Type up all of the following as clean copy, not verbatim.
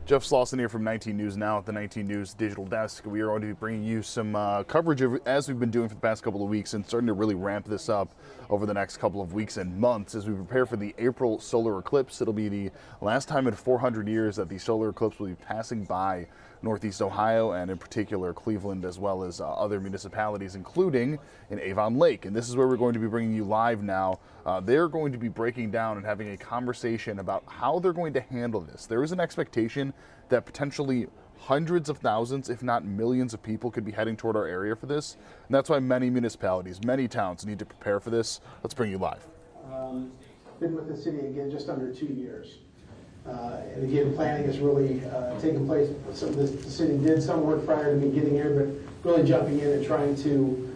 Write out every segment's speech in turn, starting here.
Jeff Slauson here from 19 News Now at the 19 News Digital Desk. We are going to be bringing you some coverage of, as we've been doing for the past couple of weeks, and starting to really ramp this up over the next couple of weeks and months as we prepare for the April solar eclipse. It'll be the last time in 400 years that the solar eclipse will be passing by Northeast Ohio, and in particular Cleveland, as well as other municipalities, including in Avon Lake. And this is where we're going to be bringing you live now. They're going to be breaking down and having a conversation about how they're going to handle this. There is an expectation that potentially hundreds of thousands, if not millions of people could be heading toward our area for this. And that's why many municipalities, many towns need to prepare for this. Let's bring you live. Been with the city again just under 2 years. And again, planning has really taken place. The city did some work prior to me getting here, but really jumping in and trying to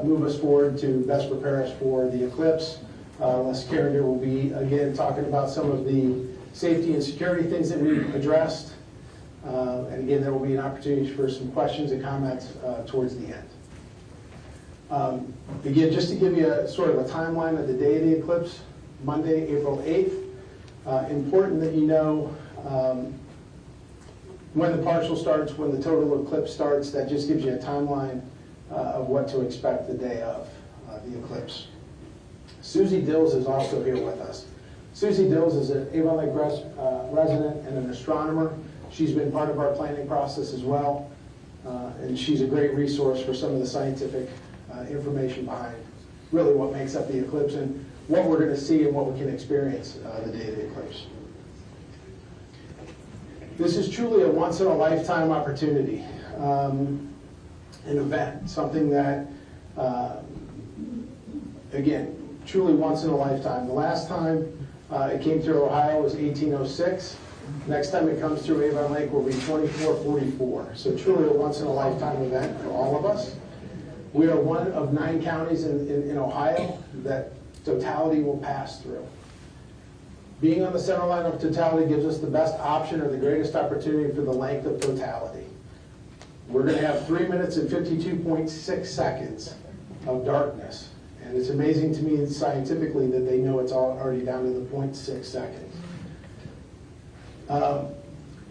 move us forward to best prepare us for the eclipse. Les Karen here will be again talking about some of the safety and security things that we've addressed. And again, there will be an opportunity for some questions and comments towards the end. Again, just to give you sort of a timeline of the day of the eclipse, Monday, April 8th. Important that you know when the partial starts, when the total eclipse starts. That just gives you a timeline of what to expect the day of the eclipse. Susie Dills is also here with us. Susie Dills is an Avon Lake resident and an astronomer. She's been part of our planning process as well, and she's a great resource for some of the scientific information behind really what makes up the eclipse and what we're going to see and what we can experience the day of the eclipse. This is truly a once-in-a-lifetime opportunity, an event, something that, again, truly once in a lifetime. The last time it came through Ohio was 1806. Next time it comes through Avon Lake will be 2444. So truly a once-in-a-lifetime event for all of us. We are one of 9 counties in Ohio that totality will pass through. Being on the center line of totality gives us the best option or the greatest opportunity for the length of totality. We're going to have 3 minutes and 52.6 seconds of darkness. And it's amazing to me scientifically that they know it's already down to the 0.6 seconds.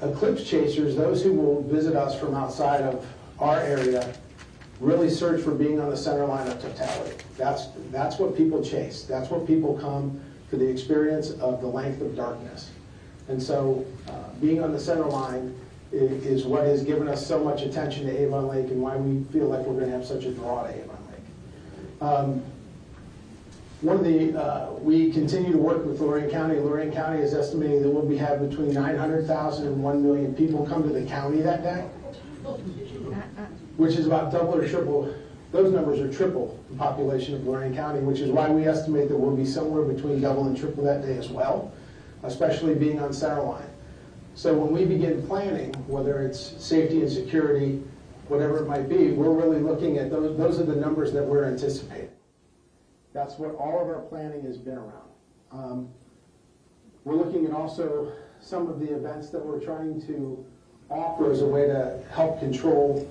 Eclipse chasers, those who will visit us from outside of our area, really search for being on the center line of totality. That's what people chase. That's what people come for the experience of the length of darkness. And so being on the center line is what has given us so much attention to Avon Lake and why we feel like we're going to have such a draw to Avon Lake. We continue to work with Lorain County. Lorain County is estimating that we'll have between 900,000 and 1 million people come to the county that day, which is about double or triple. Those numbers are triple the population of Lorain County, which is why we estimate that we'll be somewhere between double and triple that day as well, especially being on center line. So when we begin planning, whether it's safety and security, whatever it might be, we're really looking at those are the numbers that we're anticipating. That's what all of our planning has been around. We're looking at also some of the events that we're trying to offer as a way to help control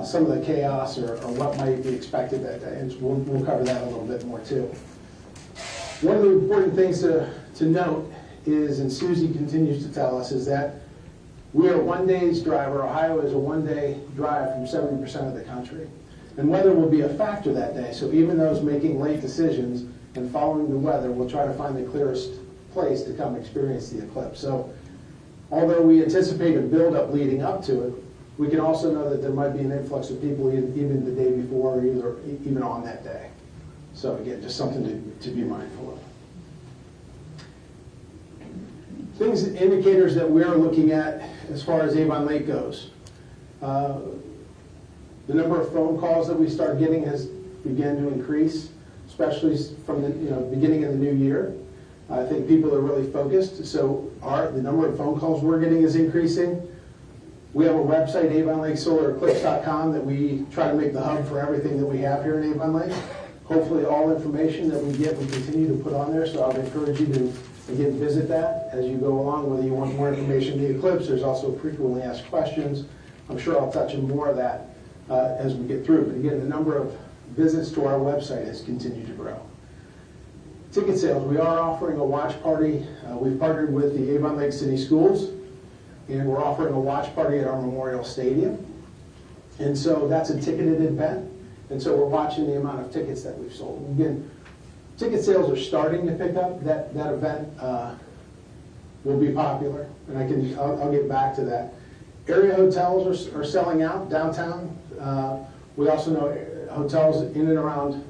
some of the chaos or what might be expected that day. And we'll cover that a little bit more too. One of the important things to note is, and Susie continues to tell us, is that we are 1 day's drive, or Ohio is a 1-day drive from 70% of the country. And weather will be a factor that day, so even those making late decisions and following the weather will try to find the clearest place to come experience the eclipse. So although we anticipate a buildup leading up to it, we can also know that there might be an influx of people even the day before or even on that day. So again, just something to be mindful of. Things, indicators that we're looking at as far as Avon Lake goes. The number of phone calls that we start getting has begun to increase, especially from the beginning of the new year. I think people are really focused, so the number of phone calls we're getting is increasing. We have a website, avonlakesolareclipse.com, that we try to make the hub for everything that we have here in Avon Lake. Hopefully all information that we get we continue to put on there, so I'd encourage you to, again, visit that as you go along, whether you want more information on the eclipse. There's also frequently asked questions. I'm sure I'll touch on more of that as we get through. But again, the number of visits to our website has continued to grow. Ticket sales, we are offering a watch party. We've partnered with the Avon Lake City Schools. and we're offering a watch party at our Memorial Stadium. And so that's a ticketed event, and so we're watching the amount of tickets that we've sold. Again, ticket sales are starting to pick up. That event will be popular, and I'll get back to that. Area hotels are selling out downtown. We also know hotels in and around,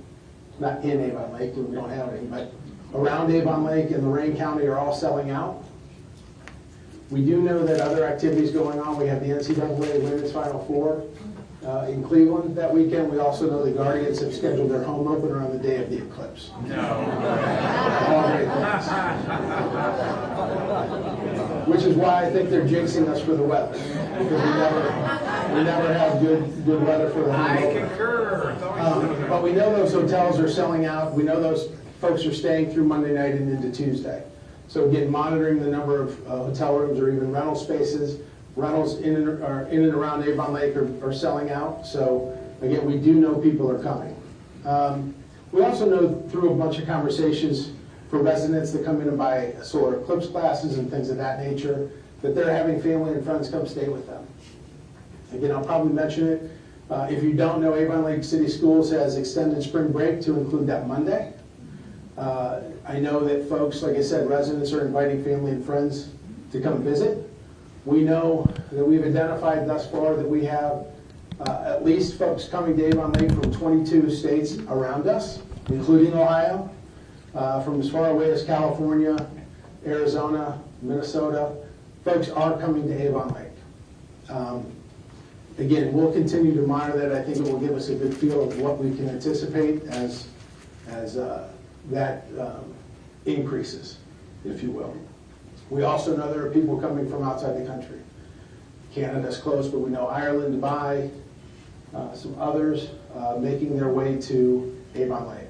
not in Avon Lake, because we don't have any, but around Avon Lake and Lorain County are all selling out. We do know that other activities going on. We have the NCAA Women's Final Four in Cleveland that weekend. We also know the Guardians have scheduled their home opener on the day of the eclipse. All great things. Which is why I think they're jinxing us for the weather, because we never have good weather for the home opener. I concur. But we know those hotels are selling out. We know those folks are staying through Monday night and into Tuesday. So again, monitoring the number of hotel rooms or even rental spaces. Rentals in and around Avon Lake are selling out. So again, we do know people are coming. We also know through a bunch of conversations for residents that come in and buy solar eclipse classes and things of that nature, that they're having family and friends come stay with them. Again, I'll probably mention it. If you don't know, Avon Lake City Schools has extended spring break to include that Monday. I know that folks, like I said, residents are inviting family and friends to come visit. We know that we've identified thus far that we have at least folks coming to Avon Lake from 22 states around us, including Ohio, from as far away as California, Arizona, Minnesota. Folks are coming to Avon Lake. Again, we'll continue to monitor that. I think it will give us a good feel of what we can anticipate as that increases, if you will. We also know there are people coming from outside the country. Canada's close, but we know Ireland, Dubai, some others making their way to Avon Lake.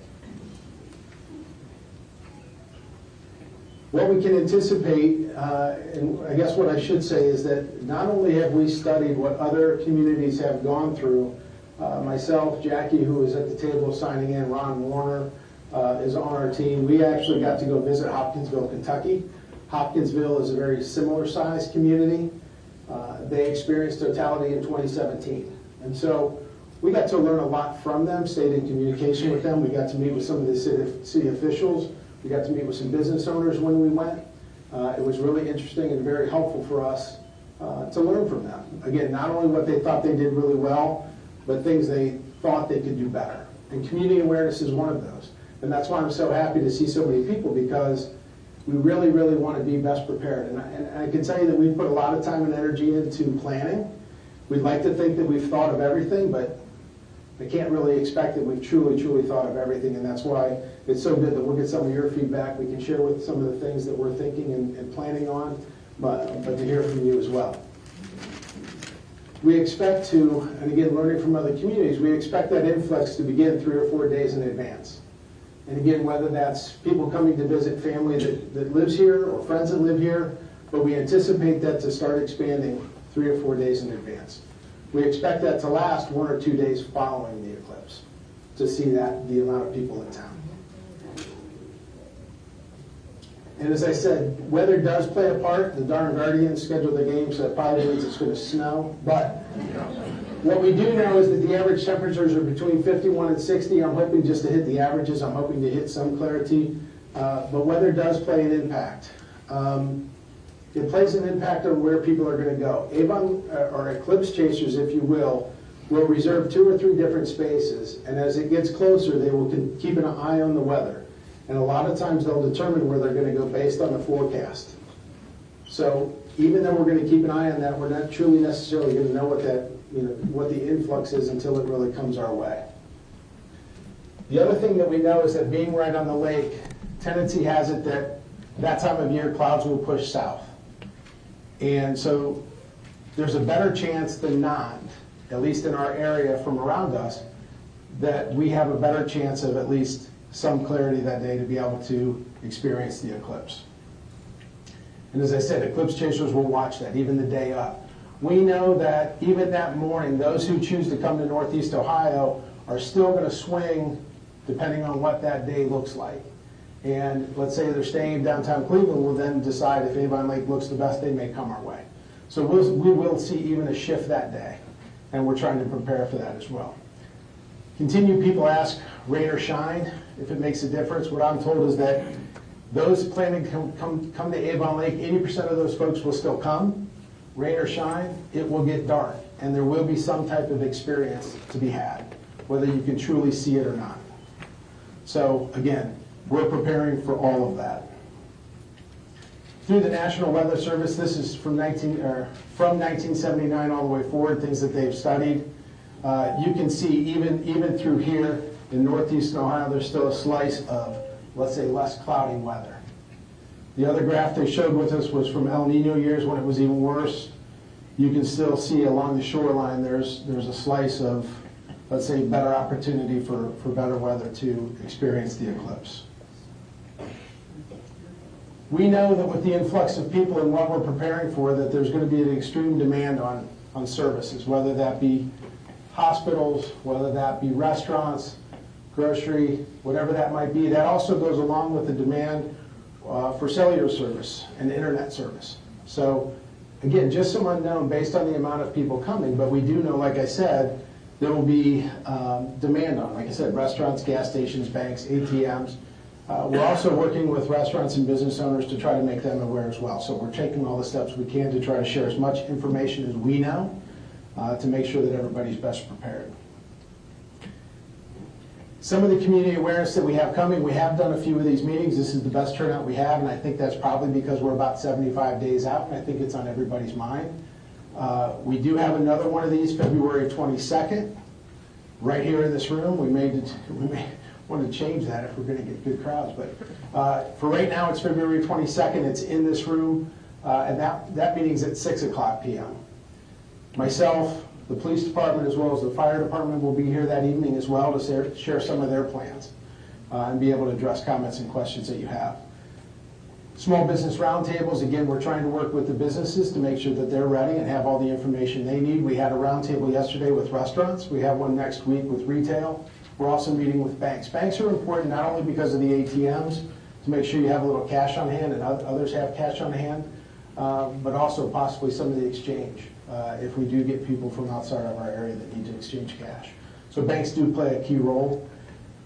What we can anticipate, and I guess what I should say is that not only have we studied what other communities have gone through, myself, Jackie, who is at the table signing in, Ron Warner is on our team. We actually got to go visit Hopkinsville, Kentucky. Hopkinsville is a very similar sized community. They experienced totality in 2017. And so we got to learn a lot from them, stayed in communication with them. We got to meet with some of the city officials. We got to meet with some business owners when we went. It was really interesting and very helpful for us to learn from them. Again, not only what they thought they did really well, but things they thought they could do better. And community awareness is one of those. And that's why I'm so happy to see so many people, because we really, really want to be best prepared. And I can tell you that we've put a lot of time and energy into planning. We'd like to think that we've thought of everything, but I can't really expect that we've truly, truly thought of everything. And that's why it's so good that we'll get some of your feedback. We can share with some of the things that we're thinking and planning on, but to hear from you as well. We expect to, and again, learning from other communities, we expect that influx to begin 3 or 4 days in advance. And again, whether that's people coming to visit family that lives here or friends that live here, but we anticipate that to start expanding 3 or 4 days in advance. We expect that to last 1 or 2 days following the eclipse to see that the amount of people in town. And as I said, weather does play a part. The darn Guardians scheduled the game, so that probably means it's going to snow. But what we do know is that the average temperatures are between 51 and 60. I'm hoping just to hit the averages. I'm hoping to hit some clarity. But weather does play an impact. It plays an impact on where people are going to go. Avon, or eclipse chasers, if you will reserve 2 or 3 different spaces. And as it gets closer, they will keep an eye on the weather. And a lot of times they'll determine where they're going to go based on the forecast. So even though we're going to keep an eye on that, we're not truly necessarily going to know what that, what the influx is until it really comes our way. The other thing that we know is that being right on the lake, tendency has it that that time of year clouds will push south. And so there's a better chance than not, at least in our area from around us, that we have a better chance of at least some clarity that day to be able to experience the eclipse. And as I said, eclipse chasers will watch that even the day up. We know that even that morning, those who choose to come to Northeast Ohio are still going to swing depending on what that day looks like. And let's say they're staying in downtown Cleveland, we'll then decide if Avon Lake looks the best, they may come our way. So we will see even a shift that day, and we're trying to prepare for that as well. People ask, rain or shine, if it makes a difference. What I'm told is that those planning to come to Avon Lake, 80% of those folks will still come. Rain or shine, it will get dark, and there will be some type of experience to be had, whether you can truly see it or not. So again, we're preparing for all of that. Through the National Weather Service, this is from 1979 all the way forward, things that they've studied. You can see even through here in northeastern Ohio, there's still a slice of, let's say, less cloudy weather. The other graph they showed with us was from El Nino years when it was even worse. You can still see along the shoreline there's a slice of, let's say, better opportunity for better weather to experience the eclipse. We know that with the influx of people and what we're preparing for, that there's going to be an extreme demand on services, whether that be hospitals, whether that be restaurants, grocery, whatever that might be. That also goes along with the demand for cellular service and internet service. So again, just some unknown based on the amount of people coming, but we do know, like I said, there will be demand on, like I said, restaurants, gas stations, banks, ATMs. We're also working with restaurants and business owners to try to make them aware as well. So we're taking all the steps we can to try to share as much information as we know to make sure that everybody's best prepared. Some of the community awareness that we have coming, we have done a few of these meetings. This is the best turnout we have, and I think that's probably because we're about 75 days out, and I think it's on everybody's mind. We do have another one of these February 22nd, right here in this room. We may want to change that if we're going to get good crowds, but for right now it's February 22nd. It's in this room, and that meeting's at 6 o'clock p.m. Myself, the police department, as well as the fire department will be here that evening as well to share some of their plans and be able to address comments and questions that you have. Small business roundtables, again, we're trying to work with the businesses to make sure that they're ready and have all the information they need. We had a roundtable yesterday with restaurants. We have one next week with retail. We're also meeting with banks. Banks are important not only because of the ATMs, to make sure you have a little cash on hand and others have cash on hand, but also possibly some of the exchange if we do get people from outside of our area that need to exchange cash. So banks do play a key role.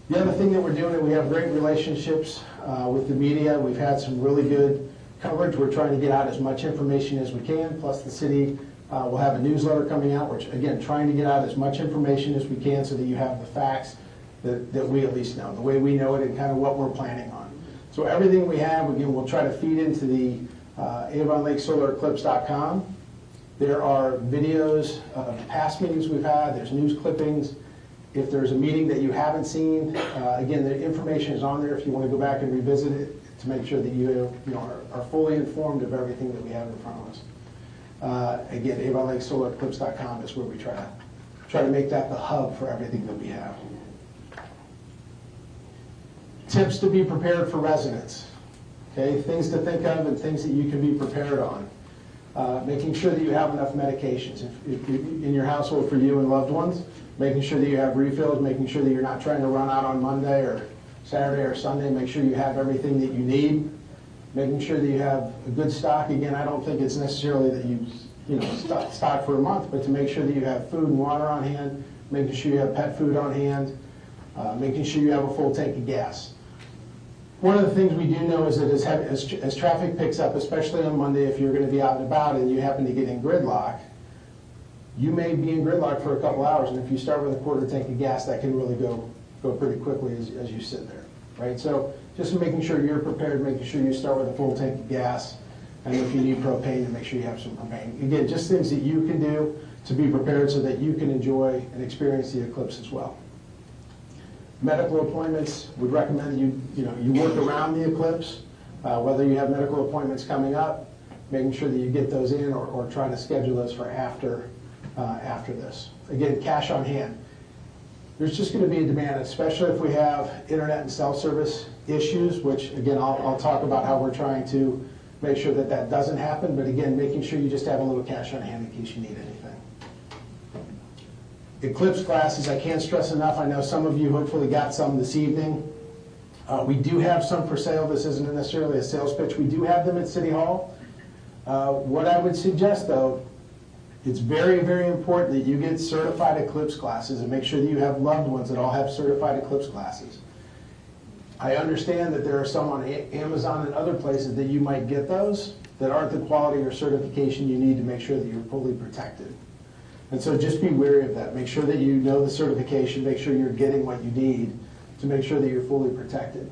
The other thing that we're doing, we have great relationships with the media. We've had some really good coverage. We're trying to get out as much information as we can, plus the city will have a newsletter coming out. We're, again, trying to get out as much information as we can so that you have the facts that we at least know, the way we know it and kind of what we're planning on. So everything we have, again, we'll try to feed into the Avon Lake Solar Eclipse.com. There are videos of past meetings we've had. There's news clippings. If there's a meeting that you haven't seen, again, the information is on there if you want to go back and revisit it to make sure that you are fully informed of everything that we have in front of us. Again, AvonLakeSolarEclipse.com is where we try to make that the hub for everything that we have. Tips to be prepared for residents. Okay, things to think of and things that you can be prepared on. Making sure that you have enough medications if in your household for you and loved ones. Making sure that you have refills, making sure that you're not trying to run out on Monday or Saturday or Sunday. Make sure you have everything that you need. Making sure that you have a good stock. Again, I don't think it's necessarily that you stock for a month, but to make sure that you have food and water on hand, making sure you have pet food on hand, making sure you have a full tank of gas. One of the things we do know is that as traffic picks up, especially on Monday, if you're going to be out and about and you happen to get in gridlock, you may be in gridlock for a couple hours, and if you start with a quarter tank of gas, that can really go pretty quickly as you sit there, right? So just making sure you're prepared, making sure you start with a full tank of gas, and if you need propane, to make sure you have some propane. Again, just things that you can do to be prepared so that you can enjoy and experience the eclipse as well. Medical appointments, would recommend you work around the eclipse, whether you have medical appointments coming up, making sure that you get those in or try to schedule those for after this. Again, cash on hand. There's just going to be a demand, especially if we have internet and cell service issues, which again, I'll talk about how we're trying to make sure that that doesn't happen, but again, making sure you just have a little cash on hand in case you need anything. Eclipse classes, I can't stress enough. I know some of you hopefully got some this evening. We do have some for sale. This isn't necessarily a sales pitch. We do have them at City Hall. What I would suggest, though, it's very, very important that you get certified Eclipse glasses and make sure that you have loved ones that all have certified Eclipse glasses. I understand that there are some on Amazon and other places that you might get those that aren't the quality or certification you need to make sure that you're fully protected. And so just be wary of that. Make sure that you know the certification, make sure you're getting what you need to make sure that you're fully protected.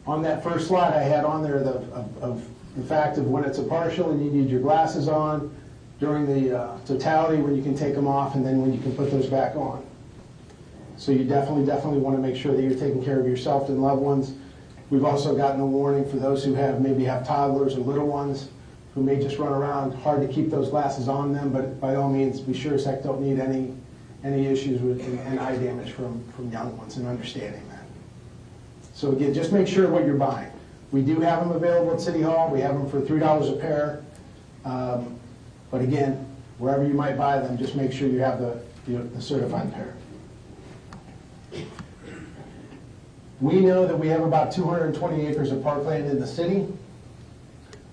On that first slide, I had on there of the fact of when it's a partial and you need your glasses on, during the totality when you can take them off, and then when you can put those back on. So you definitely want to make sure that you're taking care of yourself and loved ones. We've also gotten a warning for those who maybe have toddlers or little ones who may just run around, hard to keep those glasses on them, but by all means, be sure as heck don't need any issues with and eye damage from young ones, and understanding that. So again, just make sure what you're buying. We do have them available at City Hall. We have them for $3 a pair. But again, wherever you might buy them, just make sure you have the certified pair. We know that we have about 220 acres of parkland in the city.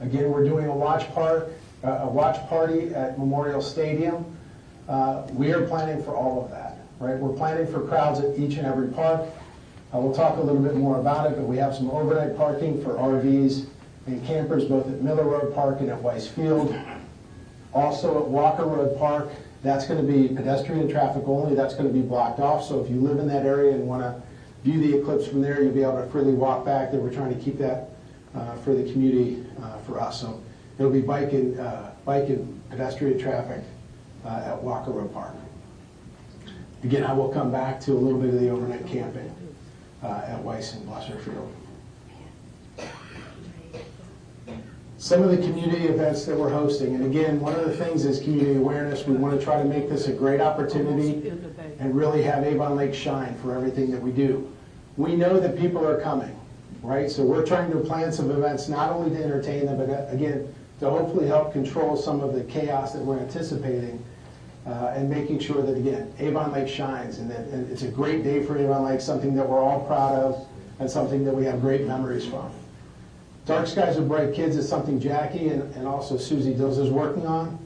Again, we're doing a watch party at Memorial Stadium. We are planning for all of that, right? We're planning for crowds at each and every park. We'll talk a little bit more about it, but we have some overnight parking for RVs and campers both at Miller Road Park and at Weiss Field. Also at Walker Road Park, that's going to be pedestrian traffic only. That's going to be blocked off. So if you live in that area and want to view the eclipse from there, you'll be able to freely walk back there. We're trying to keep that for the community, for us. So it'll be bike and pedestrian traffic at Walker Road Park. Again, I will come back to a little bit of the overnight camping at Weiss and Blesser Field. Some of the community events that we're hosting, and again, one of the things is community awareness. We want to try to make this a great opportunity and really have Avon Lake shine for everything that we do. We know that people are coming, right? So we're trying to plan some events not only to entertain them, but again, to hopefully help control some of the chaos that we're anticipating and making sure that, again, Avon Lake shines and that it's a great day for Avon Lake, something that we're all proud of and something that we have great memories from. Dark Skies with Bright Kids is something Jackie and also Susie Dills is working on.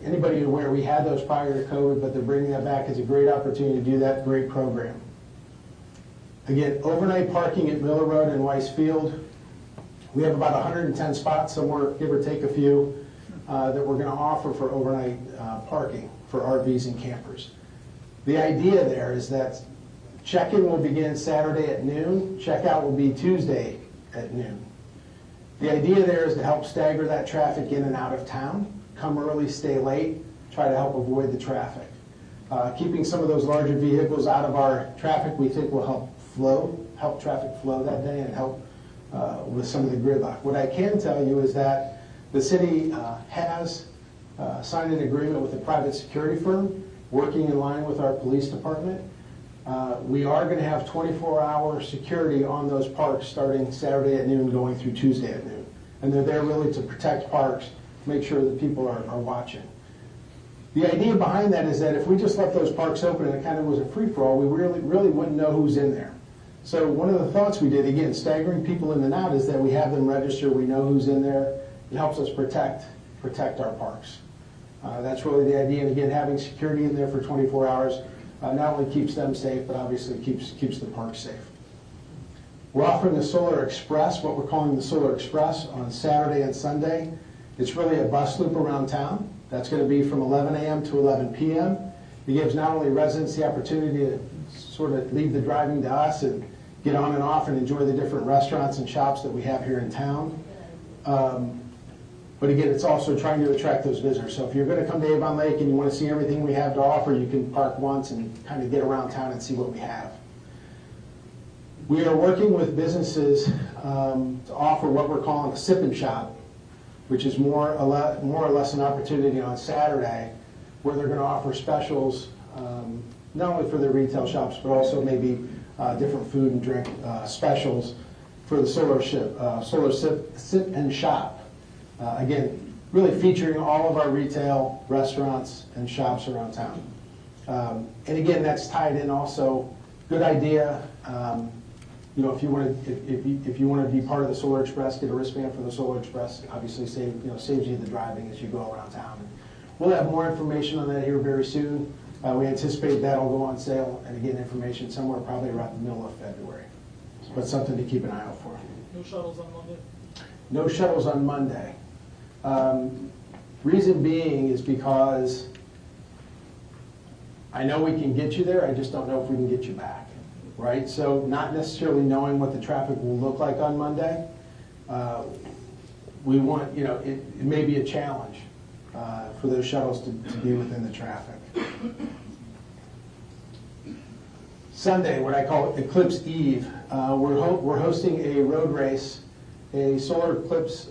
Anybody aware, we had those prior to COVID, but they're bringing that back. It's a great opportunity to do that great program. Again, overnight parking at Miller Road and Weiss Field. We have about 110 spots, somewhere, give or take a few, that we're going to offer for overnight parking for RVs and campers. The idea there is that check-in will begin Saturday at noon, check-out will be Tuesday at noon. The idea there is to help stagger that traffic in and out of town. Come early, stay late, try to help avoid the traffic. Keeping some of those larger vehicles out of our traffic, we think will help traffic flow that day and help with some of the gridlock. What I can tell you is that the city has signed an agreement with a private security firm working in line with our police department. We are going to have 24-hour security on those parks starting Saturday at noon, going through Tuesday at noon. And they're there really to protect parks, make sure that people are watching. The idea behind that is that if we just left those parks open and it kind of was a free-for-all, we really wouldn't know who's in there. So one of the thoughts we did, again, staggering people in and out, is that we have them register, we know who's in there. It helps us protect our parks. That's really the idea. And again, having security in there for 24 hours not only keeps them safe, but obviously keeps the park safe. We're offering the Solar Express, what we're calling the Solar Express, on Saturday and Sunday. It's really a bus loop around town. That's going to be from 11 a.m. to 11 p.m. It gives not only residents the opportunity to sort of leave the driving to us and get on and off and enjoy the different restaurants and shops that we have here in town. But again, it's also trying to attract those visitors. So if you're going to come to Avon Lake and you want to see everything we have to offer, you can park once and kind of get around town and see what we have. We are working with businesses to offer what we're calling a sip and shop, which is more or less an opportunity on Saturday where they're going to offer specials, not only for their retail shops, but also maybe different food and drink specials for the Solar Sip and Shop. Again, really featuring all of our retail restaurants and shops around town. And again, that's tied in also, good idea. you know, if you want to, if you want to be part of the Solar Express, get a wristband for the Solar Express. Obviously, saves you the driving as you go around town. And we'll have more information on that here very soon. We anticipate that'll go on sale, and again, information somewhere probably around the middle of February. But something to keep an eye out for. No shuttles on Monday? No shuttles on Monday. Reason being is because I know we can get you there, I just don't know if we can get you back, right? So not necessarily knowing what the traffic will look like on Monday, we want, you know, it may be a challenge for those shuttles to be within the traffic. Sunday, what I call Eclipse Eve, we're hosting a road race, a Solar Eclipse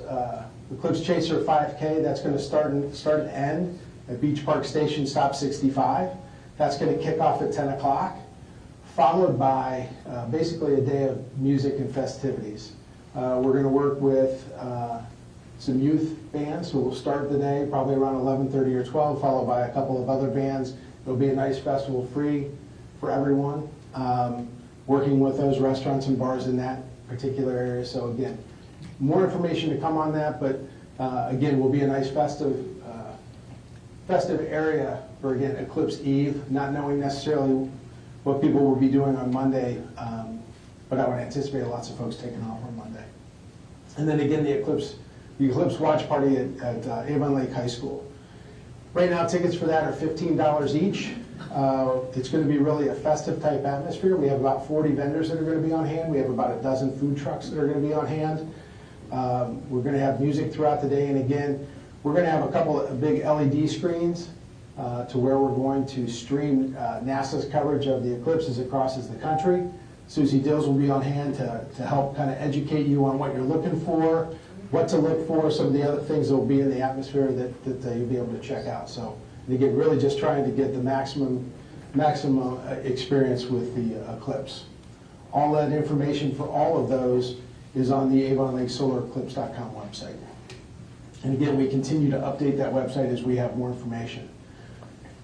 Eclipse Chaser 5K. That's going to start and end at Beach Park Station, stop 65. That's going to kick off at 10 o'clock, followed by basically a day of music and festivities. We're going to work with some youth bands who will start the day probably around 11:30 or 12, followed by a couple of other bands. It'll be a nice festival, free for everyone. Working with those restaurants and bars in that particular area. So again, more information to come on that, but again, will be a nice festive area for, again, Eclipse Eve, not knowing necessarily what people will be doing on Monday, but I would anticipate lots of folks taking off on Monday. And then again, the Eclipse watch party at Avon Lake High School. Right now, tickets for that are $15 each. It's going to be really a festive type atmosphere. We have about 40 vendors that are going to be on hand. We have about a dozen food trucks that are going to be on hand. We're going to have music throughout the day, and again, we're going to have a couple of big LED screens to where we're going to stream NASA's coverage of the eclipse as it crosses the country. Susie Dills will be on hand to help kind of educate you on what you're looking for, what to look for, some of the other things that will be in the atmosphere that you'll be able to check out. So, and again, really just trying to get the maximum experience with the eclipse. All that information for all of those is on the AvonLakeSolarEclipse.com website. And again, we continue to update that website as we have more information.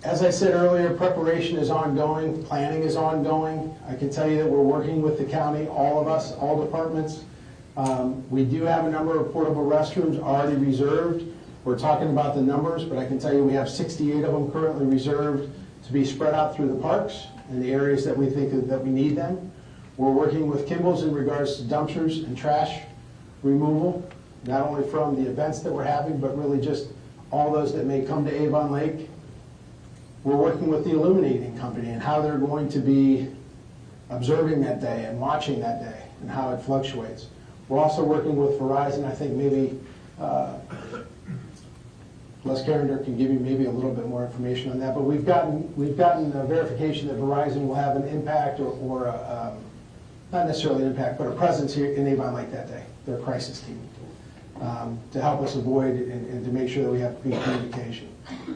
As I said earlier, preparation is ongoing, planning is ongoing. I can tell you that we're working with the county, all of us, all departments. We do have a number of portable restrooms already reserved. We're talking about the numbers, but I can tell you we have 68 of them currently reserved to be spread out through the parks and the areas that we think that we need them. We're working with Kimball's in regards to dumpsters and trash removal, not only from the events that we're having, but really just all those that may come to Avon Lake. We're working with the illuminating company and how they're going to be observing that day and watching that day and how it fluctuates. We're also working with Verizon. I think maybe Les Carrender can give you maybe a little bit more information on that. But we've gotten a verification that Verizon will have an impact or not necessarily an impact, but a presence here in Avon Lake that day, their crisis team, to help us avoid and to make sure that we have good communication.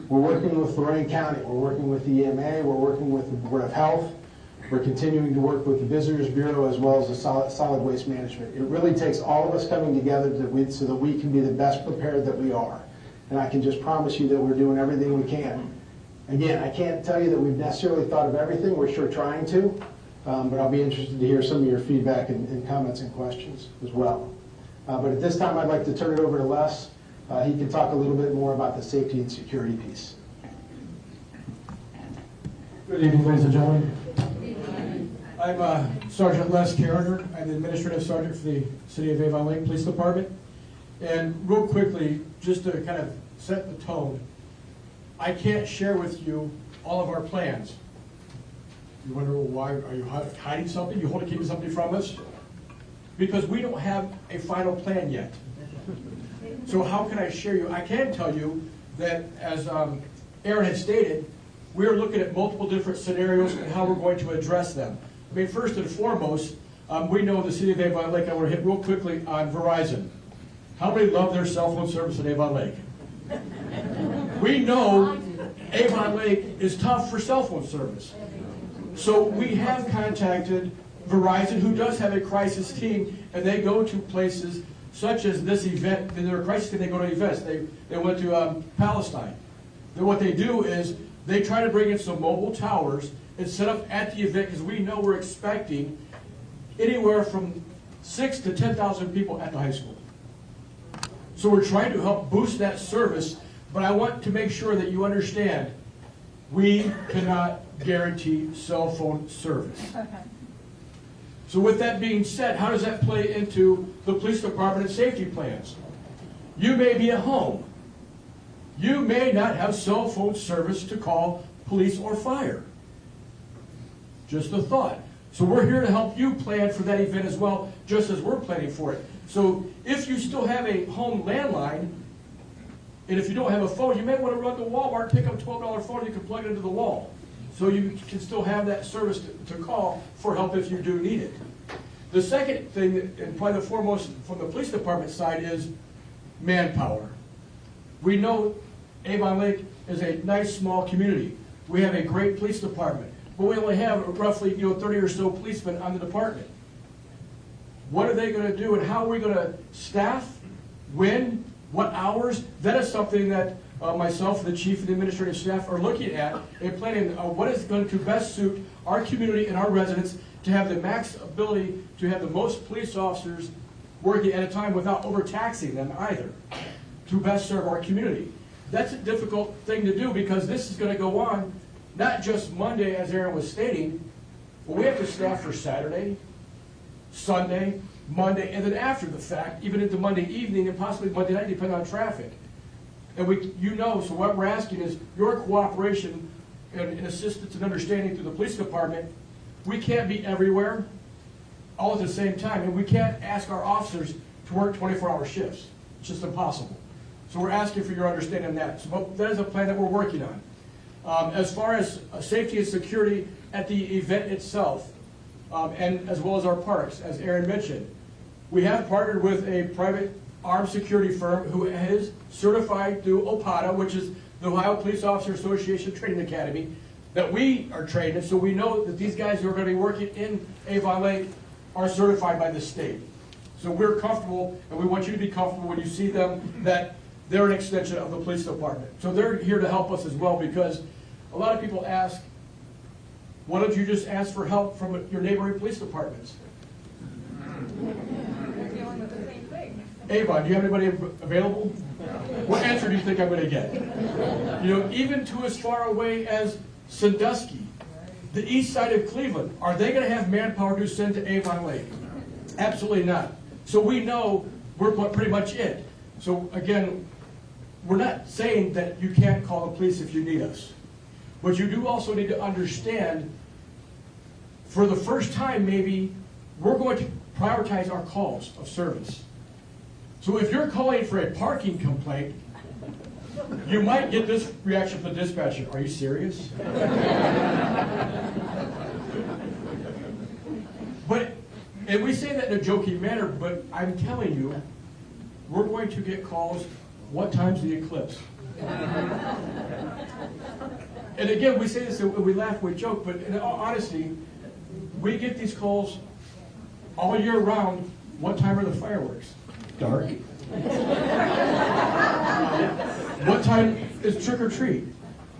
We're working with Lorraine County. We're working with the EMA. We're working with the Board of Health. We're continuing to work with the Visitors Bureau as well as the Solid Waste Management. It really takes all of us coming together so that we can be the best prepared that we are. And I can just promise you that we're doing everything we can. Again, I can't tell you that we've necessarily thought of everything. We're sure trying to, but I'll be interested to hear some of your feedback and comments and questions as well. But at this time, I'd like to turn it over to Les. He can talk a little bit more about the safety and security piece. Good evening, ladies and gentlemen. I'm Sergeant Les Carrender. I'm the Administrative Sergeant for the City of Avon Lake Police Department. And real quickly, just to kind of set the tone, I can't share with you all of our plans. You wonder, well, why are you hiding something? You hold to keeping something from us? Because we don't have a final plan yet. So how can I share you? I can tell you that, as Aaron had stated, we're looking at multiple different scenarios and how we're going to address them. I mean, first and foremost, we know the City of Avon Lake. I want to hit real quickly on Verizon. How many love their cell phone service in Avon Lake? We know Avon Lake is tough for cell phone service. So we have contacted Verizon, who does have a crisis team, and they go to places such as this event. In their crisis team, they go to events. They went to Palestine. Then what they do is they try to bring in some mobile towers and set up at the event, because we know we're expecting anywhere from 6,000 to 10,000 people at the high school. So we're trying to help boost that service, but I want to make sure that you understand, we cannot guarantee cell phone service. So with that being said, how does that play into the police department and safety plans? You may be at home. You may not have cell phone service to call police or fire. Just a thought. So we're here to help you plan for that event as well, just as we're planning for it. So if you still have a home landline, and if you don't have a phone, you may want to run to Walmart, pick up a $12 phone, you can plug it into the wall. So you can still have that service to call for help if you do need it. The second thing, and probably the foremost from the police department side, is manpower. We know Avon Lake is a nice small community. We have a great police department, but we only have roughly 30 or so policemen on the department. What are they going to do, and how are we going to staff? When? What hours? That is something that myself, the chief, and the administrative staff are looking at and planning what is going to best suit our community and our residents to have the max ability to have the most police officers working at a time without overtaxing them either, to best serve our community. That's a difficult thing to do because this is going to go on not just Monday, as Aaron was stating, but we have to staff for Saturday, Sunday, Monday, and then after the fact, even into Monday evening and possibly Monday night, depending on traffic. And so what we're asking is your cooperation and assistance and understanding through the police department. We can't be everywhere all at the same time, and we can't ask our officers to work 24-hour shifts. It's just impossible. So we're asking for your understanding on that. So that is a plan that we're working on. As far as safety and security at the event itself, and as well as our parks, as Aaron mentioned, we have partnered with a private armed security firm who is certified through OPATA, which is the Ohio Police Officer Association Training Academy, that we are trained in, so we know that these guys who are going to be working in Avon Lake are certified by the state. So we're comfortable, and we want you to be comfortable when you see them, that they're an extension of the police department. So they're here to help us as well, because a lot of people ask, why don't you just ask for help from your neighboring police departments? They're dealing with the same thing. Avon, do you have anybody available? What answer do you think I'm going to get? Even to as far away as Sandusky, the east side of Cleveland, are they going to have manpower to send to Avon Lake? Absolutely not. So we know we're pretty much it. So again, we're not saying that you can't call the police if you need us. But you do also need to understand, for the first time maybe, we're going to prioritize our calls of service. So if you're calling for a parking complaint, you might get this reaction from the dispatcher. Are you serious? And we say that in a joking manner, but I'm telling you, we're going to get calls, what time's the eclipse? And again, we say this, and we laugh, we joke, but in all honesty, we get these calls all year round. What time are the fireworks? Dark. What time is trick or treat?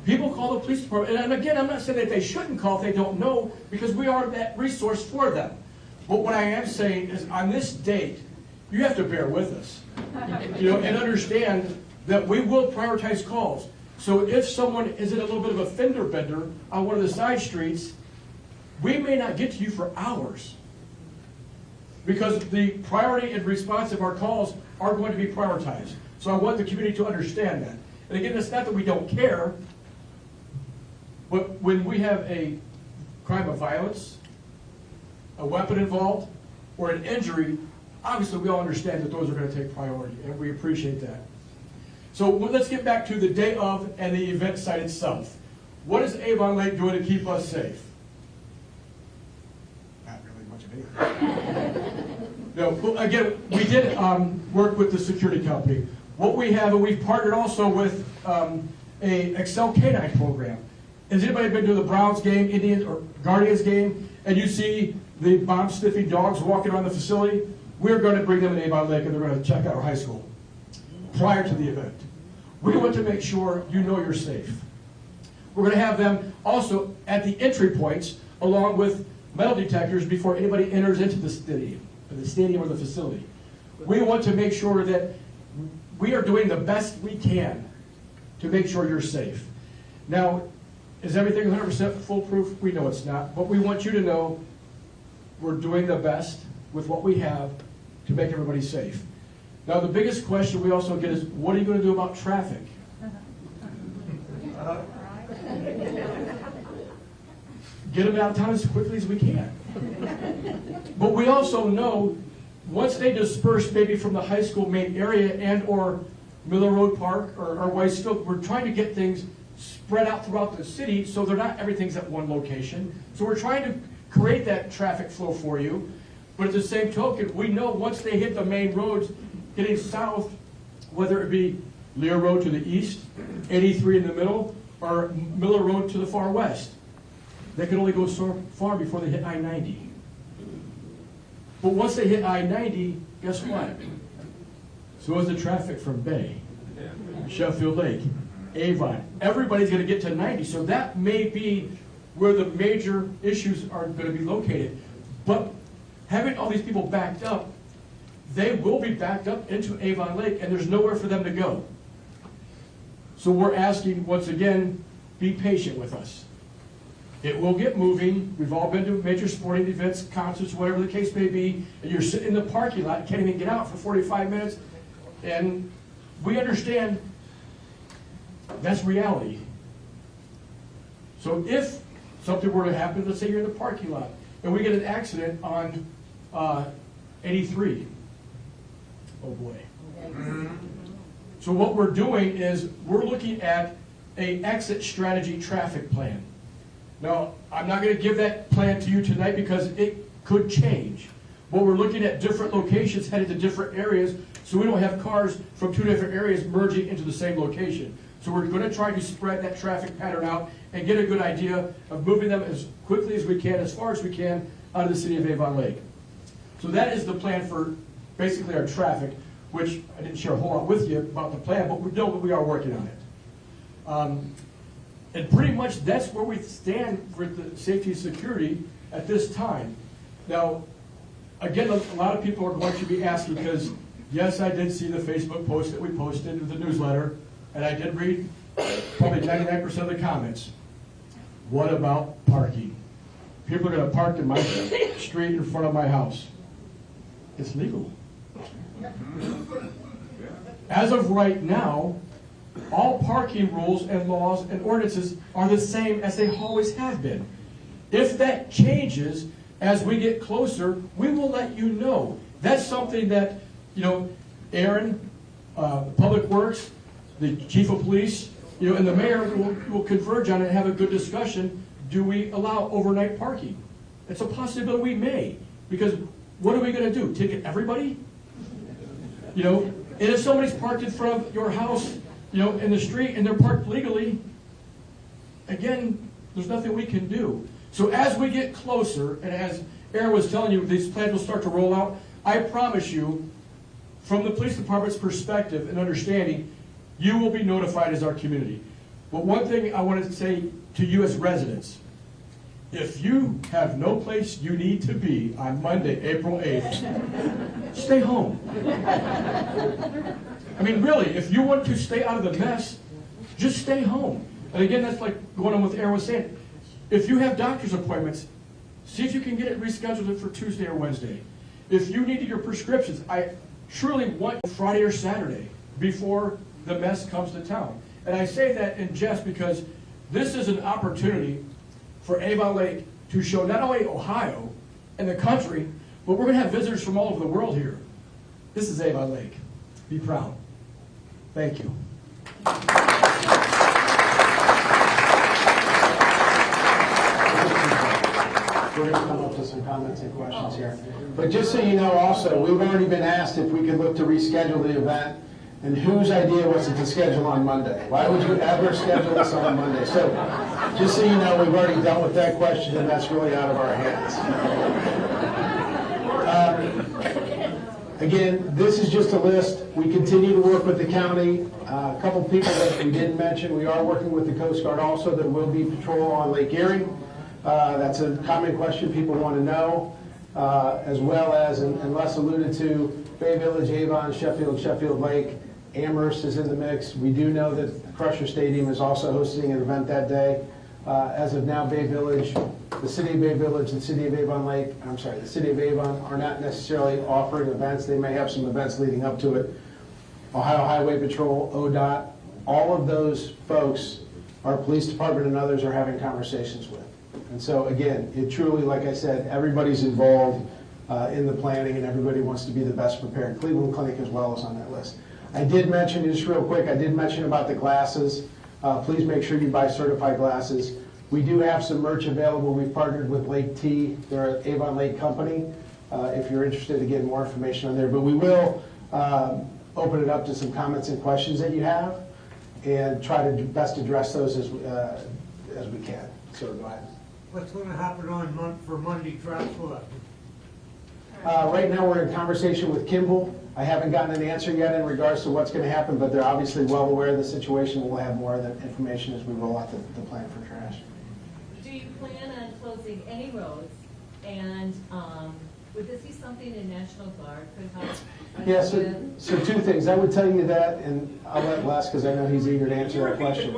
People call the police department, and again, I'm not saying that they shouldn't call if they don't know, because we are that resource for them. But what I am saying is, on this date, you have to bear with us, and understand that we will prioritize calls. So if someone is in a little bit of a fender bender on one of the side streets, we may not get to you for hours, because the priority and response of our calls are going to be prioritized. So I want the community to understand that. And again, it's not that we don't care, but when we have a crime of violence, a weapon involved, or an injury, obviously we all understand that those are going to take priority, and we appreciate that. So let's get back to the day of and the event site itself. What is Avon Lake doing to keep us safe? Not really much of anything. No, again, we did work with the security company. What we have, and we've partnered also with a Excel K9 program. Has anybody been to the Browns game, Indians, or Guardians game, and you see the bomb-sniffing dogs walking around the facility? We're going to bring them in Avon Lake, and they're going to check out our high school prior to the event. We want to make sure you know you're safe. We're going to have them also at the entry points, along with metal detectors before anybody enters into the stadium or the facility. We want to make sure that we are doing the best we can to make sure you're safe. Now, is everything 100% foolproof? We know it's not, but we want you to know we're doing the best with what we have to make everybody safe. Now, the biggest question we also get is, what are you going to do about traffic? Get them out of town as quickly as we can. But we also know once they disperse maybe from the high school main area and or Miller Road Park or Whitesfield, we're trying to get things spread out throughout the city so they're not everything's at one location. So we're trying to create that traffic flow for you. But at the same token, we know once they hit the main roads getting south, whether it be Lear Road to the east, 83 in the middle, or Miller Road to the far west, they can only go so far before they hit I-90. But once they hit I-90, guess what? So is the traffic from Bay, Sheffield Lake, Avon. Everybody's going to get to 90, so that may be where the major issues are going to be located. But having all these people backed up, they will be backed up into Avon Lake, and there's nowhere for them to go. So we're asking, once again, be patient with us. It will get moving. We've all been to major sporting events, concerts, whatever the case may be, and you're sitting in the parking lot, can't even get out for 45 minutes, and we understand that's reality. So if something were to happen, let's say you're in the parking lot, and we get an accident on 83. Oh boy. So what we're doing is we're looking at an exit strategy traffic plan. Now, I'm not going to give that plan to you tonight because it could change. But we're looking at different locations headed to different areas so we don't have cars from two different areas merging into the same location. So we're going to try to spread that traffic pattern out and get a good idea of moving them as quickly as we can, as far as we can, out of the city of Avon Lake. So that is the plan for basically our traffic, which I didn't share a whole lot with you about the plan, but we know that we are working on it. And pretty much that's where we stand for the safety and security at this time. Now, again, a lot of people are going to be asking because, yes, I did see the Facebook post that we posted with the newsletter, and I did read probably 99% of the comments. What about parking? People are going to park in my street in front of my house. It's legal. As of right now, all parking rules and laws and ordinances are the same as they always have been. If that changes as we get closer, we will let you know. That's something that, Aaron, Public Works, the Chief of Police, and the mayor will converge on it and have a good discussion. Do we allow overnight parking? It's a possibility we may, because what are we going to do? Ticket everybody? And if somebody's parked in front of your house, in the street, and they're parked legally, again, there's nothing we can do. So as we get closer, and as Aaron was telling you, these plans will start to roll out, I promise you, from the police department's perspective and understanding, you will be notified as our community. But one thing I wanted to say to you as residents, if you have no place you need to be on Monday, April 8th, stay home. I mean, really, if you want to stay out of the mess, just stay home. And again, that's like going on with Aaron was saying. If you have doctor's appointments, see if you can get it rescheduled for Tuesday or Wednesday. If you need your prescriptions, I truly want Friday or Saturday before the mess comes to town. And I say that in jest because this is an opportunity for Avon Lake to show not only Ohio and the country, but we're going to have visitors from all over the world here. This is Avon Lake. Be proud. Thank you. We're going to come up to some comments and questions here. But just so you know also, we've already been asked if we could look to reschedule the event, and whose idea was it to schedule on Monday? Why would you ever schedule this on Monday? So just so you know, we've already dealt with that question, and that's really out of our hands. Again, this is just a list. We continue to work with the county. A couple people that we didn't mention, we are working with the Coast Guard also that will be patrol on Lake Erie. That's a common question people want to know, as well as, and Les alluded to, Bay Village, Avon, Sheffield Lake, Amherst is in the mix. We do know that Crusher Stadium is also hosting an event that day. As of now, Bay Village, the city of Bay Village, the city of Avon Lake, I'm sorry, the city of Avon are not necessarily offering events. They may have some events leading up to it. Ohio Highway Patrol, ODOT, all of those folks, our police department and others are having conversations with. And so again, it truly, like I said, everybody's involved in the planning and everybody wants to be the best prepared. Cleveland Clinic as well is on that list. I did mention, just real quick, I did mention about the glasses. Please make sure you buy certified glasses. We do have some merch available. We've partnered with Lake Tea. They're an Avon Lake company. If you're interested to get more information on there. But we will open it up to some comments and questions that you have and try to best address those as we can. So go ahead. What's going to happen for Monday track flood? Right now, we're in conversation with Kimball. I haven't gotten an answer yet in regards to what's going to happen, but they're obviously well aware of the situation. We'll have more of that information as we roll out the plan for trash. Do you plan on closing any roads? And would this be something the National Guard could help? Yeah, so two things. I would tell you that, and I'll let Les, because I know he's eager to answer that question.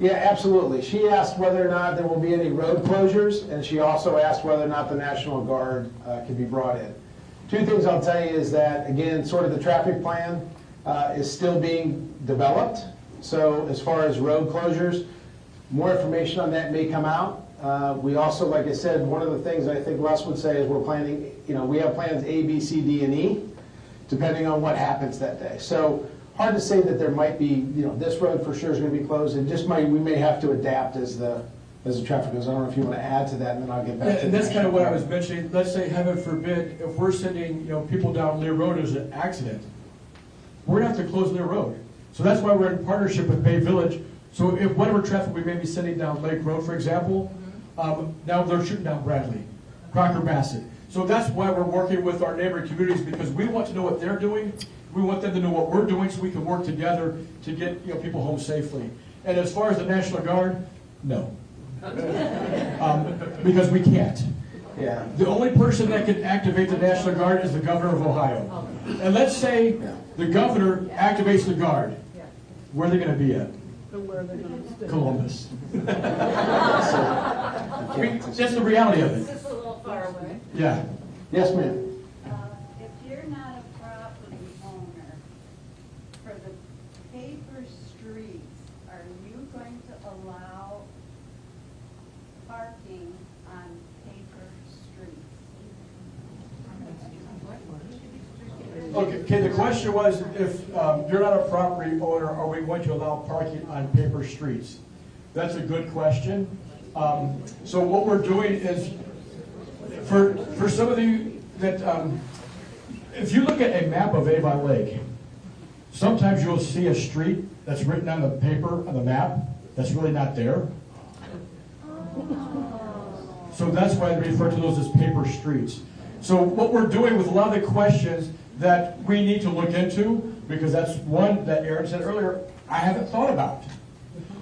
Yeah, absolutely. She asked whether or not there will be any road closures, and she also asked whether or not the National Guard can be brought in. Two things I'll tell you is that, again, sort of the traffic plan is still being developed. So as far as road closures, more information on that may come out. We also, like I said, one of the things I think Les would say is we're planning, we have plans A, B, C, D, and E, depending on what happens that day. So hard to say that there might be, this road for sure is going to be closed. It just we may have to adapt as the traffic goes. I don't know if you want to add to that, and then I'll get back to And that's kind of what I was mentioning. Let's say, heaven forbid, if we're sending, people down Lear Road as an accident, we're going to have to close Lear Road. So that's why we're in partnership with Bay Village. So if whatever traffic we may be sending down Lake Road, for example, now they're shooting down Bradley, Crocker Bassett. So that's why we're working with our neighboring communities, because we want to know what they're doing. We want them to know what we're doing so we can work together to get people home safely. And as far as the National Guard, no. Because we can't. Yeah. The only person that can activate the National Guard is the governor of Ohio. And let's say the governor activates the Guard. Where are they going to be at? Columbus. I mean, that's the reality of Is it. this a little far away? Yeah. Yes, ma'am. If you're not a property owner, for the paper streets, are you going to allow parking on paper streets? Okay, the question was, if you're not a property owner, are we going to allow parking on paper streets? That's a good question. So what we're doing is, for some of you that, if you look at a map of Avon Lake, sometimes you'll see a street that's written on the paper, on the map, that's really not there. So that's why they refer to those as paper streets. So what we're doing with a lot of the questions that we need to look into, because that's one that Aaron said earlier, I haven't thought about.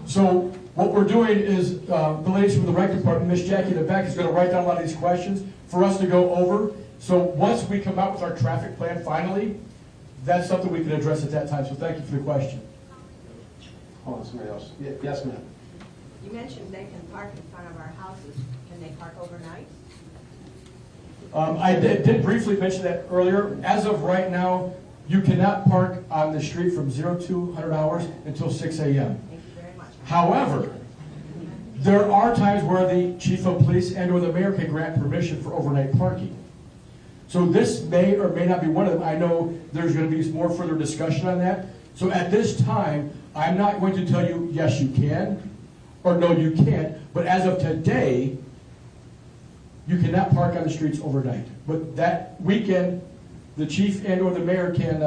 So what we're doing is, the ladies from the rec department, Miss Jackie in the back, is going to write down a lot of these questions for us to go over. So once we come out with our traffic plan finally, that's something we can address at that time. So thank you for the question. Hold on, somebody else. Yes, ma'am. You mentioned they can park in front of our houses. Can they park overnight? I did briefly mention that earlier. As of right now, you cannot park on the street from 0 to 100 hours until 6 a.m. Thank you very much. However, there are times where the chief of police and or the mayor can grant permission for overnight parking. So this may or may not be one of them. I know there's going to be more further discussion on that. So at this time, I'm not going to tell you, yes, you can, or no, you can't. But as of today, you cannot park on the streets overnight. But that weekend, the chief and or the mayor can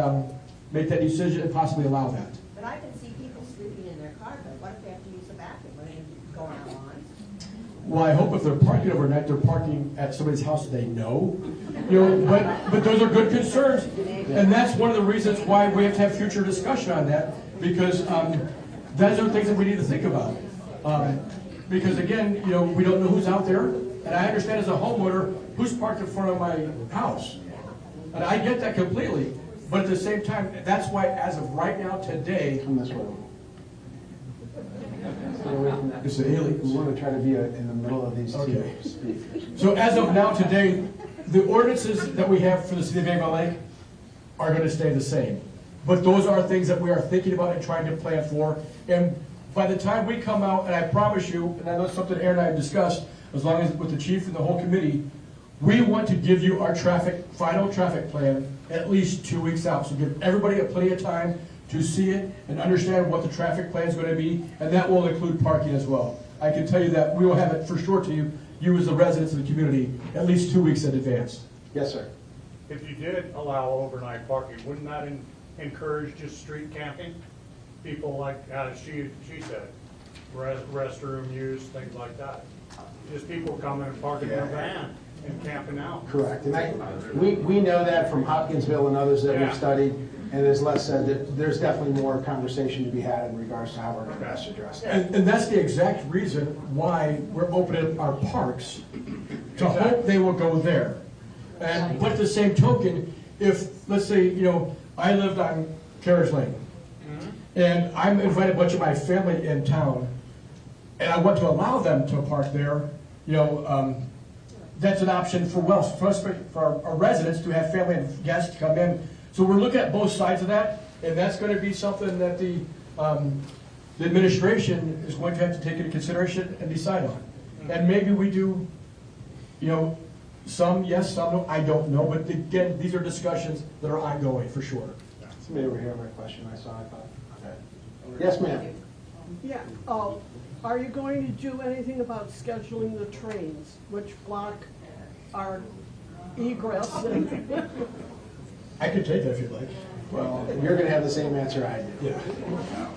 make that decision and possibly allow that. But I can see people sleeping in their car, but what if they have to use the bathroom when they're going out on? Well, I hope if they're parking overnight, they're parking at somebody's house they know. But those are good concerns. And that's one of the reasons why we have to have future discussion on that, because those are things that we need to think about. because again, you know, we don't know who's out there, and I understand as a homeowner, who's parked in front of my house. And I get that completely, but at the same time, that's why as of right now, today, Come this way. Stay away from that. It's the aliens. We want to try to be in the middle of these two Okay. speakers. So as of now, today, the ordinances that we have for the city of Avon Lake are gonna stay the same. But those are things that we are thinking about and trying to plan for. And by the time we come out, and I promise you, and I know it's something Aaron and I have discussed, as long as with the chief and the whole committee, we want to give you our final traffic plan at least 2 weeks out. So give everybody plenty of time to see it and understand what the traffic plan is gonna be, and that will include parking as well. I can tell you that we will have it for sure to you as the residents of the community, at least 2 weeks in advance. Yes, sir. If you did allow overnight parking, wouldn't that encourage just street camping? People like, she said, restroom use, things like that. Just people coming and parking their van and camping out. Correct. And we know that from Hopkinsville and others that Yeah. we've studied. And as Les said, that there's definitely more conversation to be had in regards to how we're going to best address it. And that's the exact reason why we're opening our parks, to hope they will go there. And, but at the same token, if, let's say, you know, I lived on Carriage Lane, and I'm invited a bunch of my family in town, and I want to allow them to park there, you know, that's an option for for our residents to have family and guests come in. So we're looking at both sides of that, and that's gonna be something that the administration is going to have to take into consideration and decide on. And maybe we do, you know, some yes, some no, I don't know, but again, these are discussions that are ongoing for sure. Somebody over here had my question, I thought. Okay. Yes, ma'am. Yeah, are you going to do anything about scheduling the trains, which block our egress? I could take that if you'd like. Well, you're going to have the same answer I do. Yeah.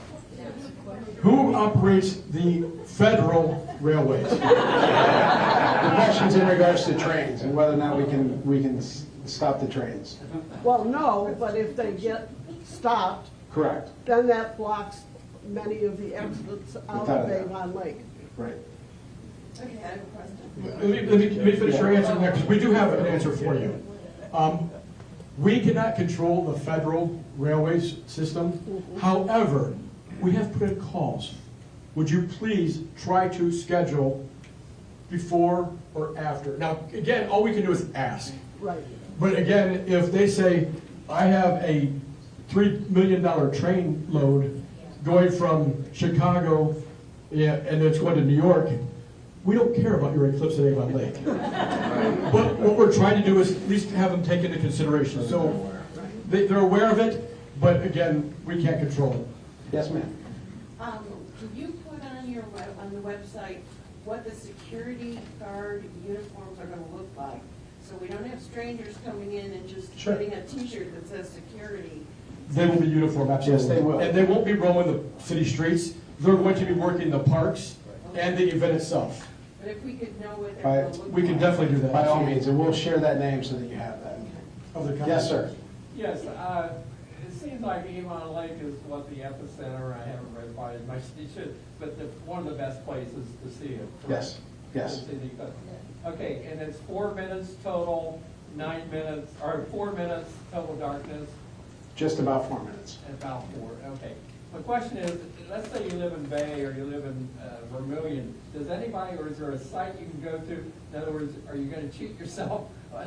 Who operates the federal railways? The question's in regards to trains and whether or not we can stop the trains. Well, no, but if they get stopped, Correct. then that blocks many of the exits out Without of a doubt. Avon Lake. Right. Okay, I have a question. Let me finish your answer there, because we do have an answer for you. We cannot control the federal railways system. However, we have put in calls. Would you please try to schedule before or after? Now, again, all we can do is ask. Right. But again, if they say, I have a $3 million train load going from Chicago, yeah, and it's going to New York, we don't care about your eclipse at Avon Lake. But what we're trying to do is at least have them take into consideration. So they're aware of it, but again, we can't control it. Yes, ma'am. Do you put on the website what the security guard uniforms are gonna look like? So we don't have strangers coming in and just Sure. getting a t-shirt that says security. They will be uniform, absolutely. Yes, they will. And they won't be roaming the city streets. They're going to be working the parks and the event itself. But if we could know what By- they're gonna look like. We can definitely do that. By all means, and we'll share that name so that you have that. Of the company. Yes, sir. Yes, it seems like Avon Lake is what the epicenter, I haven't read by it much, but one of the best places to see it. Yes, yes. To see the eclipse. Okay, and it's 4 minutes total, 9 minutes, or 4 minutes total darkness, Just about 4 minutes. and about 4, okay. The question is, let's say you live in Bay or you live in Vermillion, does anybody, or is there a site you can go to? In other words, are you gonna cheat yourself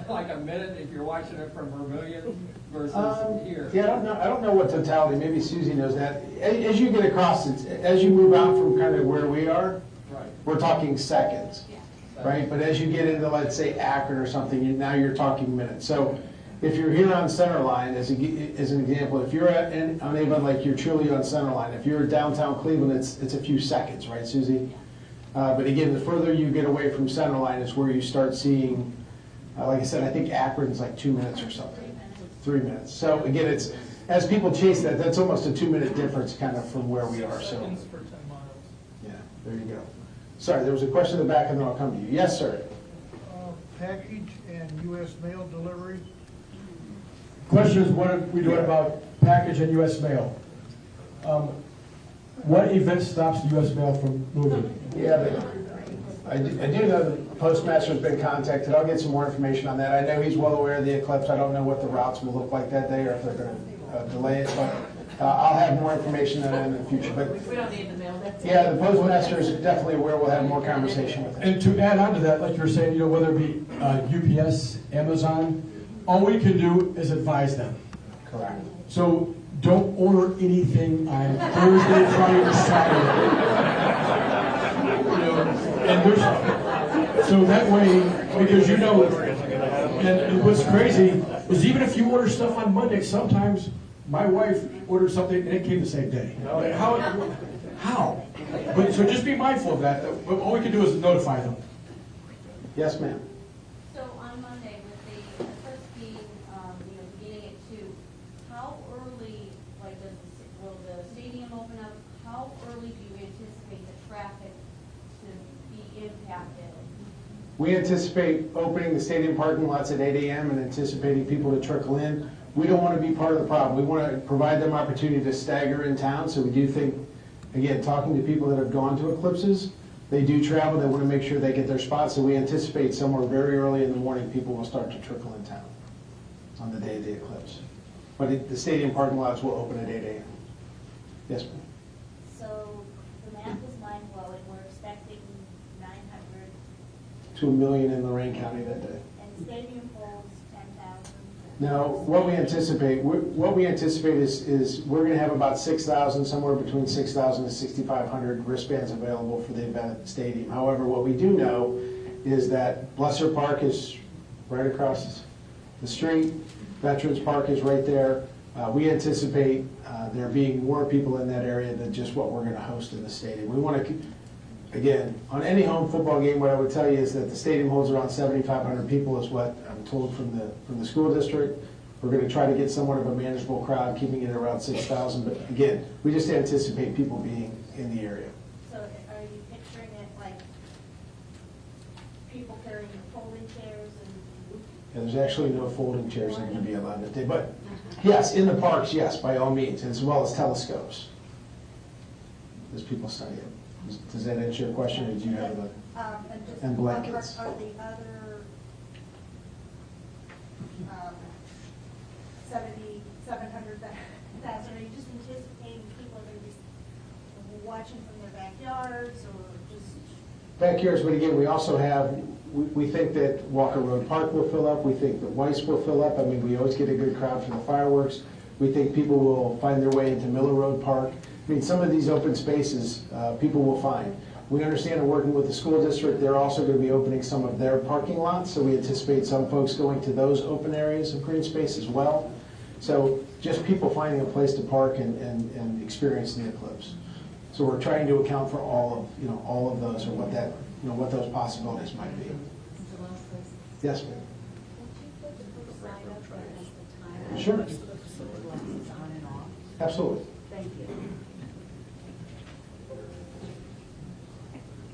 like a minute if you're watching it from Vermillion versus here? Yeah, I don't know what totality, maybe Susie knows that. As you get across, as you move out from kind of where we are, Right. we're talking seconds, right? But as you get into, let's say, Akron or something, now you're talking minutes. So if you're here on Centerline, as an example, if you're on Avon Lake, you're truly on Centerline. If you're downtown Cleveland, it's a few seconds, right, Susie? But again, the further you get away from Centerline is where you start seeing, like I said, I think Akron's like 2 minutes or something, 3 minutes. So again, it's, as people chase that, that's almost a 2 minute difference kind of from where we are, so. For 10 miles. Yeah, there you go. Sorry, there was a question in the back and then I'll come to you. Yes, sir. Package and US mail delivery. Question is, what are we doing about package and US mail? What event stops the US mail from moving? Yeah, but I do know the postmaster's been contacted. I'll get some more information on that. I know he's well aware of the eclipse. I don't know what the routes will look like that day or if they're going to delay it, but I'll have more information on that in the future. But We don't need the mail, that's. yeah, the postmaster is definitely aware. We'll have more conversation with him. And to add on to that, like you were saying, whether it be UPS, Amazon, all we can do is advise them. Correct. So don't order anything on Thursday, Friday, or Saturday. And so that way, because and what's crazy is even if you order stuff on Monday, sometimes my wife ordered something and it came the same day. Like, how? But so just be mindful of that. All we can do is notify them. Yes, ma'am. So on Monday, with the eclipse being, beginning at 2, how early, will the stadium open up? How early do you anticipate the traffic to be impacted? We anticipate opening the stadium parking lots at 8 a.m. and anticipating people to trickle in. We don't want to be part of the problem. We want to provide them opportunity to stagger in town. So we do think, again, talking to people that have gone to eclipses, they do travel, they want to make sure they get their spots. So we anticipate somewhere very early in the morning, people will start to trickle in town on the day of the eclipse. But the stadium parking lots will open at 8 a.m. Yes, ma'am. So the math is mind-blowing. We're expecting 900, To 1 million in Lorraine County that day. and the stadium holds 10,000. Now, what we anticipate is we're going to have about 6,000, somewhere between 6,000 and 6,500 wristbands available for the event at the stadium. However, what we do know is that Blesser Park is right across the street, Veterans Park is right there. We anticipate there being more people in that area than just what we're going to host in the stadium. We want to, again, on any home football game, what I would tell you is that the stadium holds around 7,500 people is what I'm told from the school district. We're going to try to get somewhat of a manageable crowd, keeping it around 6,000. But again, we just anticipate people being in the area. So are you picturing it like people carrying folding chairs and? And there's actually no folding chairs that are going to be allowed that day. But yes, in the parks, yes, by all means, as well as telescopes, as people study it. Does that answer your question, or did you have and blankets? Are the other 700,000, are you just anticipating people are going to be watching from their backyards or just? Backyards, but again, we also have, we think that Walker Road Park will fill up. We think that Weiss will fill up. I mean, we always get a good crowd for the fireworks. We think people will find their way into Miller Road Park. I mean, some of these open spaces, people will find. We understand in working with the school district, they're also going to be opening some of their parking lots, so we anticipate some folks going to those open areas of green space as well. So just people finding a place to park and experience the eclipse. So we're trying to account for all of those, or what that, what those possibilities might be. Yes, ma'am. Sure. Absolutely. Thank you.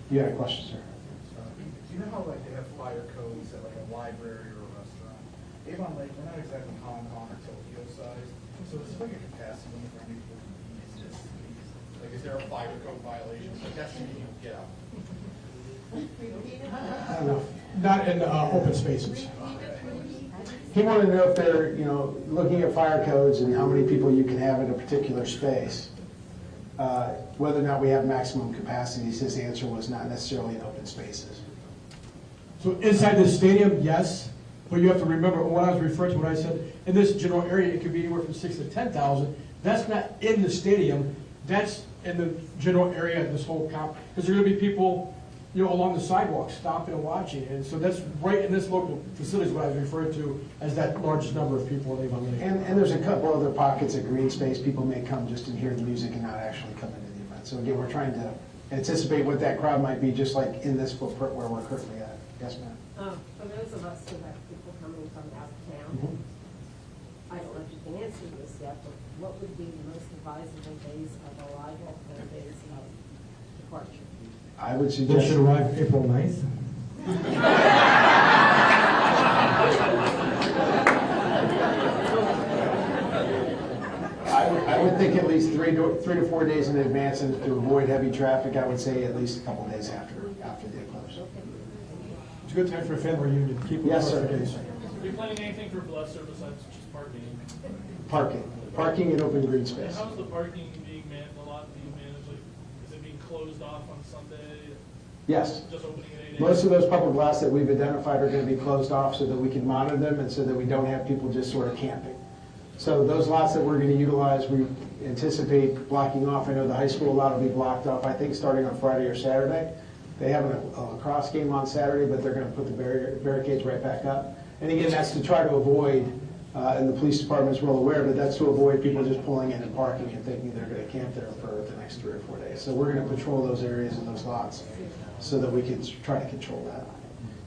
You had a question, sir? Do you know how they have fire codes at a library or a restaurant? Avon Lake, we're not exactly Hong Kong or Tokyo size, so is there a capacity limit for how many people can use this? Is there a fire code violation? That's something you get out. I don't know. Not in open spaces. He wanted to know if they're, looking at fire codes and how many people you can have in a particular space. Whether or not we have maximum capacities, his answer was not necessarily in open spaces. So inside the stadium, yes, but you have to remember what I was referring to when I said, in this general area, it could be anywhere from 6,000 to 10,000. That's not in the stadium, that's in the general area of this whole comp, because there are going to be people, along the sidewalk stopping and watching. And so that's right in this local facility is what I was referring to as that largest number of people in Avon Lake. And there's a couple other pockets of green space. People may come just to hear the music and not actually come into the event. So again, we're trying to anticipate what that crowd might be, just like in this footprint where we're currently at. Yes, ma'am. For those of us who have people coming from out of town, I don't know if you can answer this yet, but what would be the most advisable days of arrival and days of departure? I would They suggest. should arrive April 9th. I would think at least 3 to 4 days in advance, and to avoid heavy traffic, I would say at least a couple days after the eclipse. It's a good time for a family reunion. Keep it Yes, close sir. for days. Are you planning anything for Blesser besides just parking? Parking and open green And space. how's the parking being managed, the lot being managed, like, is it being closed off on Sunday? Yes. Just opening at 8 Most of those public lots that we've identified are going to be closed off so that we can monitor them and so that we don't have people just sort of camping. So those lots that we're going to utilize, we anticipate blocking off. I know the high school lot will be blocked off, I think, starting on Friday or Saturday. They have a lacrosse game on Saturday, but they're going to put the barricades right back up. And again, that's to try to avoid, and the police department's well aware, but that's to avoid people just pulling in and parking and thinking they're going to camp there for the next 3 or 4 days. So we're going to patrol those areas and those lots so that we can try to control that.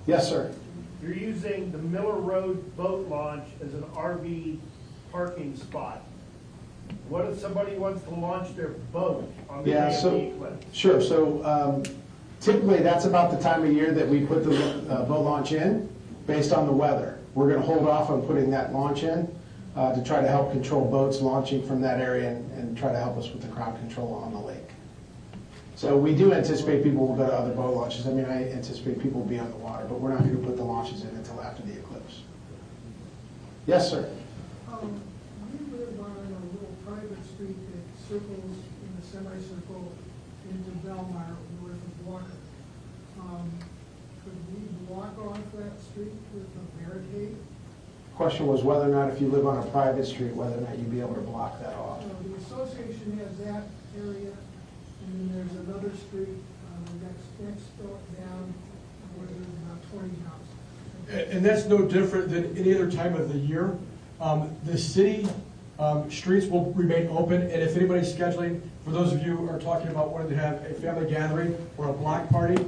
Yes, sir. You're using the Miller Road boat launch as an RV parking spot. What if somebody wants to launch their boat on the Yeah, day of so, the eclipse? sure, so typically that's about the time of year that we put the boat launch in, based on the weather. We're gonna hold off on putting that launch in to try to help control boats launching from that area and try to help us with the crowd control on the lake. So we do anticipate people will go to other boat launches. I mean, I anticipate people will be on the water, but we're not gonna put the launches in until after the eclipse. Yes, sir. We live on a little private street that circles in a semicircle into Belmar, north of Walker. Could we block off that street with a barricade? Question was whether or not if you live on a private street, whether or not you'd be able to block that off. The association has that area, and then there's another street, the next door down, where there's about 20 houses. And that's no different than any other time of the year. The city streets will remain open, and if anybody's scheduling, for those of you who are talking about wanting to have a family gathering or a block party,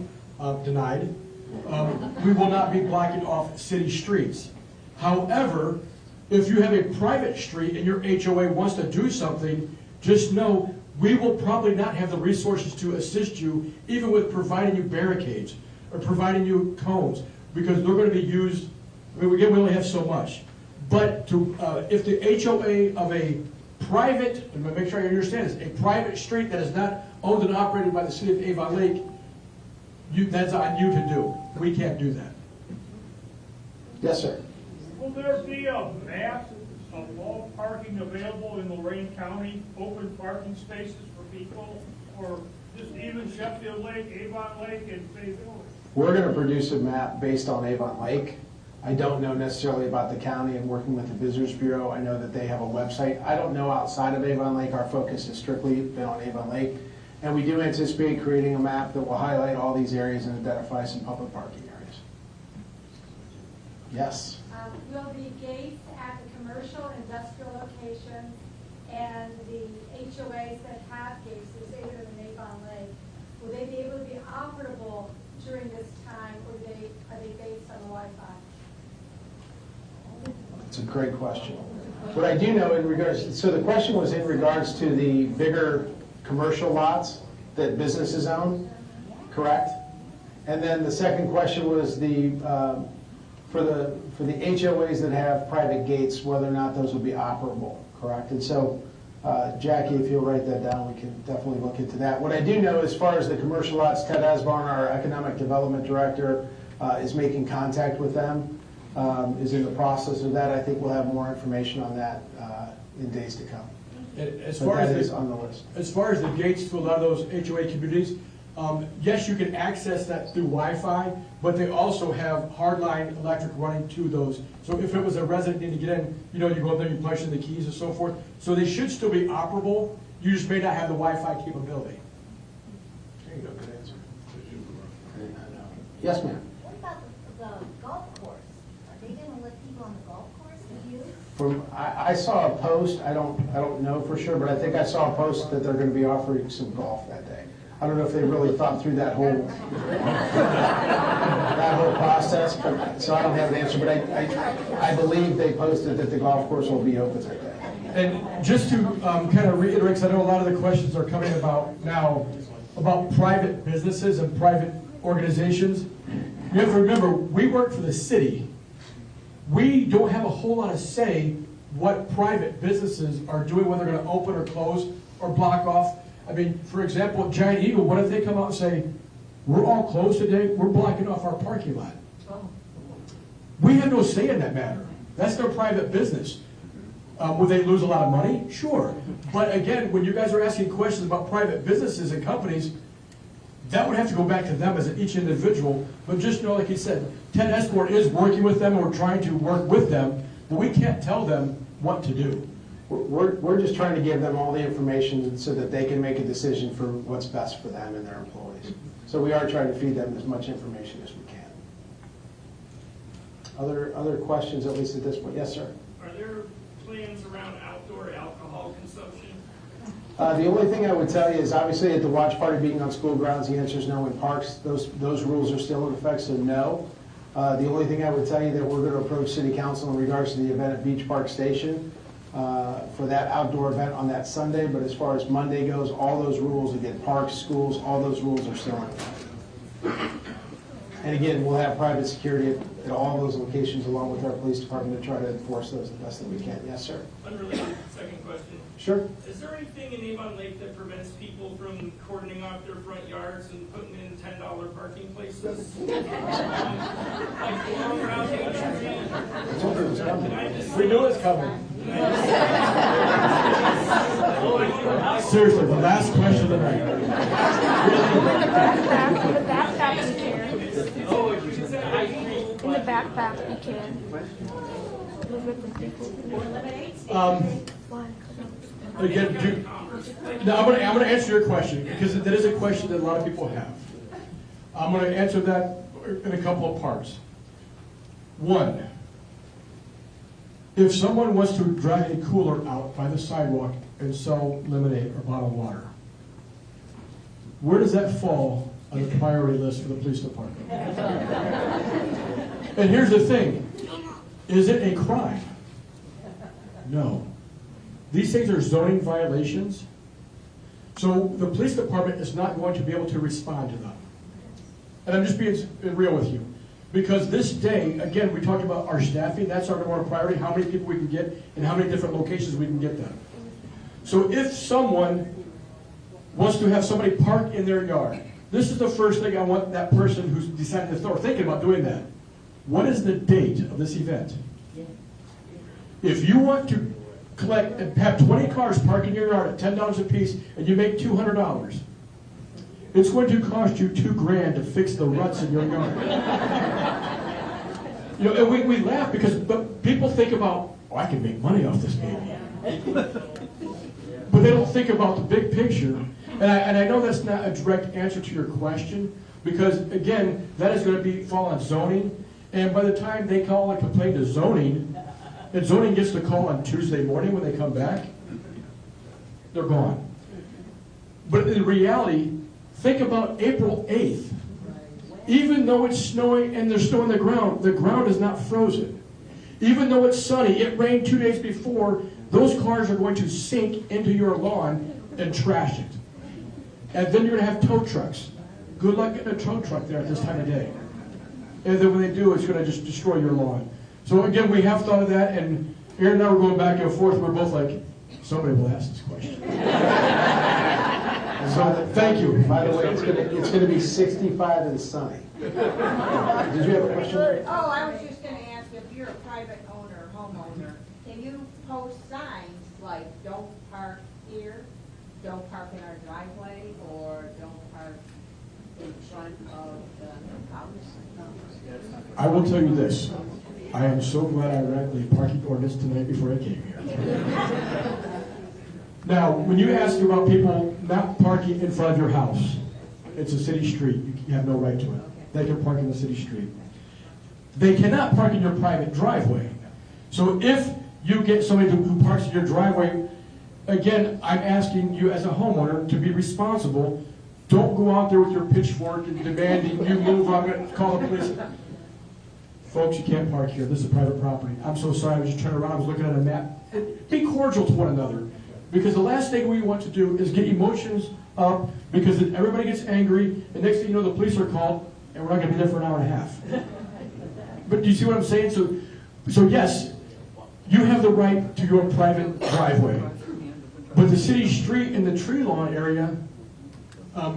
denied. We will not be blocking off city streets. However, if you have a private street and your HOA wants to do something, just know we will probably not have the resources to assist you, even with providing you barricades or providing you cones, because they're going to be used, I mean, again, we only have so much. But to, if the HOA of a private, and make sure I understand this, a private street that is not owned and operated by the city of Avon Lake, that's on you to do. We can't do that. Yes, sir. Will there be a map of all parking available in Lorraine County, open parking spaces for people, or just even Sheffield Lake, Avon Lake, and Fayetteville? We're going to produce a map based on Avon Lake. I don't know necessarily about the county. I'm working with the Visitors Bureau. I know that they have a website. I don't know outside of Avon Lake. Our focus has strictly been on Avon Lake. And we do anticipate creating a map that will highlight all these areas and identify some public parking areas. Yes. Will the gates at the commercial industrial locations and the HOAs that have gates, as they live in Avon Lake, will they be able to be operable during this time, or are they based on Wi-Fi? It's a great question. What I do know in regards, so the question was in regards to the bigger commercial lots that businesses own, correct? And then the second question was for the HOAs that have private gates, whether or not those will be operable, correct? And so, Jackie, if you'll write that down, we can definitely look into that. What I do know as far as the commercial lots, Ted Asbarn, our Economic Development Director, is making contact with them, is in the process of that. I think we'll have more information on that in days to come. As But far that as is on the list. As far as the gates to a lot of those HOA communities, yes, you can access that through Wi-Fi, but they also have hardline electric running to those. So if it was a resident needing to get in, you go up there, you punch in the keys and so forth. So they should still be operable. You just may not have the Wi-Fi capability. There you go, good answer. Yes, ma'am. What about the golf course? Are they gonna let people on the golf course to use? I saw a post, I don't know for sure, but I think I saw a post that they're gonna be offering some golf that day. I don't know if they really thought through that whole process, but, so I don't have an answer, but I believe they posted that the golf course will be open that day. And just to kind of reiterate, because I know a lot of the questions are coming about now, about private businesses and private organizations. You have to remember, we work for the city. We don't have a whole lot of say what private businesses are doing, when they're gonna open or close or block off. I mean, for example, Giant Eagle, what if they come out and say, we're all closed today, we're blocking off our parking lot? We have no say in that matter. That's their private business. Would they lose a lot of money? Sure. But again, when you guys are asking questions about private businesses and companies, that would have to go back to them as each individual. But just know, like you said, Ted Esport is working with them, and we're trying to work with them, but we can't tell them what to do. We're just trying to give them all the information so that they can make a decision for what's best for them and their employees. So we are trying to feed them as much information as we can. Other questions, at least at this point? Yes, sir. Are there plans around outdoor alcohol consumption? The only thing I would tell you is, obviously, at the watch party being on school grounds, the answer is no. In parks, those rules are still in effect, so no. The only thing I would tell you that we're going to approach City Council in regards to the event at Beach Park Station for that outdoor event on that Sunday, but as far as Monday goes, all those rules, again, parks, schools, all those rules are still in effect. And again, we'll have private security at all those locations along with our police department to try to enforce those the best that we can. Yes, sir. Unrelated, second question. Sure. Is there anything in Avon Lake that prevents people from cordoning off their front yards and putting in $10 parking places? Like along Route 83? We knew it was coming. Seriously, the last question of the night. In the backpack, you can. Again, now I'm gonna answer your question, because that is a question that a lot of people have. I'm gonna answer that in a couple of parts. One, if someone wants to drag a cooler out by the sidewalk and sell lemonade or bottled water, where does that fall on the priority list for the police department? And here's the thing, is it a crime? No. These things are zoning violations, so the police department is not going to be able to respond to them. And I'm just being real with you. Because this day, again, we talked about our staffing, that's our number one priority, how many people we can get and how many different locations we can get them. So if someone wants to have somebody park in their yard, this is the first thing I want that person who's decided to start thinking about doing that. What is the date of this event? If you want to collect and have 20 cars parked in your yard at $10 a piece and you make $200, it's going to cost you $2,000 to fix the ruts in your yard. You know, and we laugh because people think about, oh, I can make money off this baby. But they don't think about the big picture. And I know that's not a direct answer to your question, because again, that is going to fall on zoning. And by the time they call and complain to zoning, and zoning gets the call on Tuesday morning when they come back, they're gone. But in reality, think about April 8th. Even though it's snowing and there's snow on the ground is not frozen. Even though it's sunny, it rained 2 days before, those cars are going to sink into your lawn and trash it. And then you're going to have tow trucks. Good luck getting a tow truck there at this time of day. And then when they do, it's going to just destroy your lawn. So again, we have thought of that, and Aaron and I were going back and forth. We're both like, somebody will ask this question. So thank you. By the way, it's going to be 65 and sunny. Did you have a question? Oh, I was just gonna ask, if you're a private owner, homeowner, can you post signs like, don't park here, don't park in our driveway, or don't park in front of the house? I will tell you this. I am so glad I read the parking ordinance tonight before I came here. Now, when you ask about people not parking in front of your house, it's a city street. You have no right to it. They can park in the city street. They cannot park in your private driveway. So if you get somebody who parks in your driveway, again, I'm asking you as a homeowner to be responsible. Don't go out there with your pitchfork and demanding you move. I'm going to call the police. Folks, you can't park here. This is private property. I'm so sorry. I was just turning around. I was looking at a map. Be cordial to one another. Because the last thing we want to do is get emotions up, because then everybody gets angry, and next thing you know, the police are called, and we're not going to be there for an hour and a half. But do you see what I'm saying? So yes, you have the right to your private driveway. But the city street and the tree lawn area, they're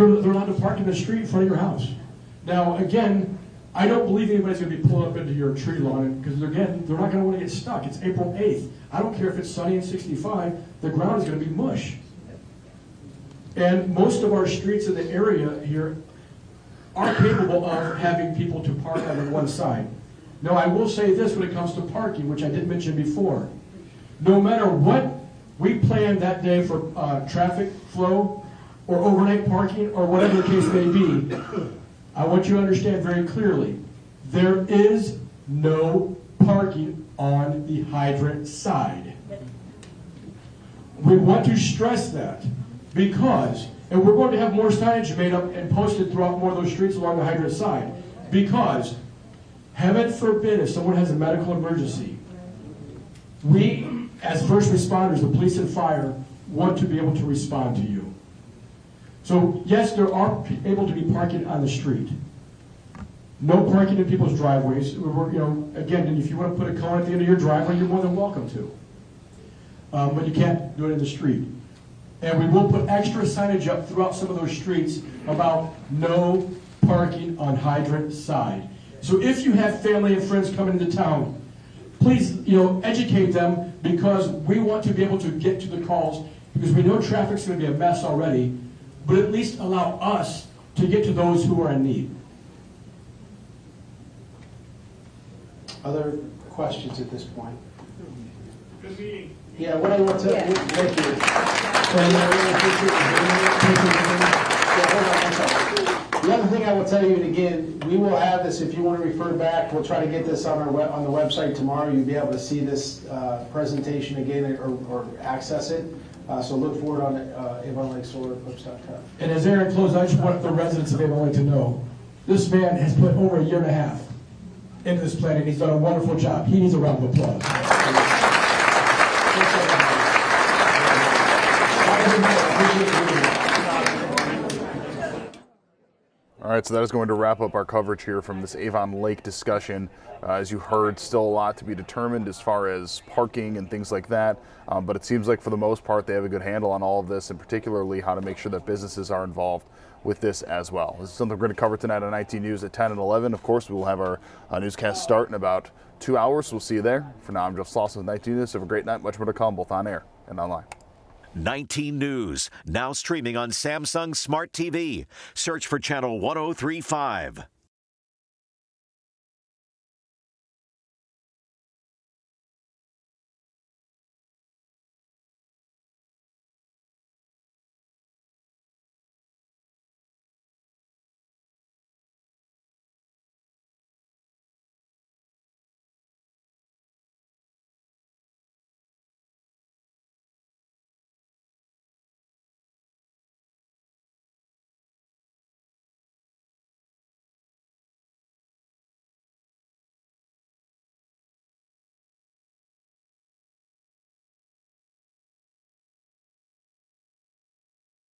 allowed to park in the street in front of your house. Now, again, I don't believe anybody's going to be pulling up into your tree lawn, because again, they're not going to want to get stuck. It's April 8th. I don't care if it's sunny and 65, the ground is going to be mush. And most of our streets in the area here are capable of having people to park on one side. Now, I will say this when it comes to parking, which I did mention before. No matter what we plan that day for traffic flow or overnight parking or whatever the case may be, I want you to understand very clearly, there is no parking on the hydrant side. We want to stress that because, and we're going to have more signage made up and posted throughout more of those streets along the hydrant side, because heaven forbid if someone has a medical emergency, we as first responders, the police and fire, want to be able to respond to you. So yes, there are able to be parking on the street. No parking in people's driveways. Again, if you want to put a cone at the end of your driveway, you're more than welcome to. But you can't do it in the street. And we will put extra signage up throughout some of those streets about no parking on hydrant side. So if you have family and friends coming into town, please, educate them, because we want to be able to get to the calls, because we know traffic's going to be a mess already, but at least allow us to get to those who are in need. Other questions at this point? Good meeting. Yeah, what I want to, thank you. The other thing I will tell you, and again, we will have this, if you want to refer back, we'll try to get this on on the website tomorrow. You'll be able to see this presentation again or access it. So look for it on Avon Lake Solar Eclipse.com. And as Aaron closed, I just want the residents of Avon Lake to know, this man has put over 1.5 years into this planning. He's done a wonderful job. He needs a round of applause. All right, so that is going to wrap up our coverage here from this Avon Lake discussion. As you heard, still a lot to be determined as far as parking and things like that, but it seems like for the most part they have a good handle on all of this, and particularly how to make sure that businesses are involved with this as well. This is something we're going to cover tonight on 19 News at 10 and 11. Of course, we will have our newscast start in about 2 hours. We'll see you there. For now, I'm Jeff Slauson with 19 News. Have a great night. Much more to come, both on air and online. 19 News, now streaming on Samsung Smart TV. Search for channel 1035.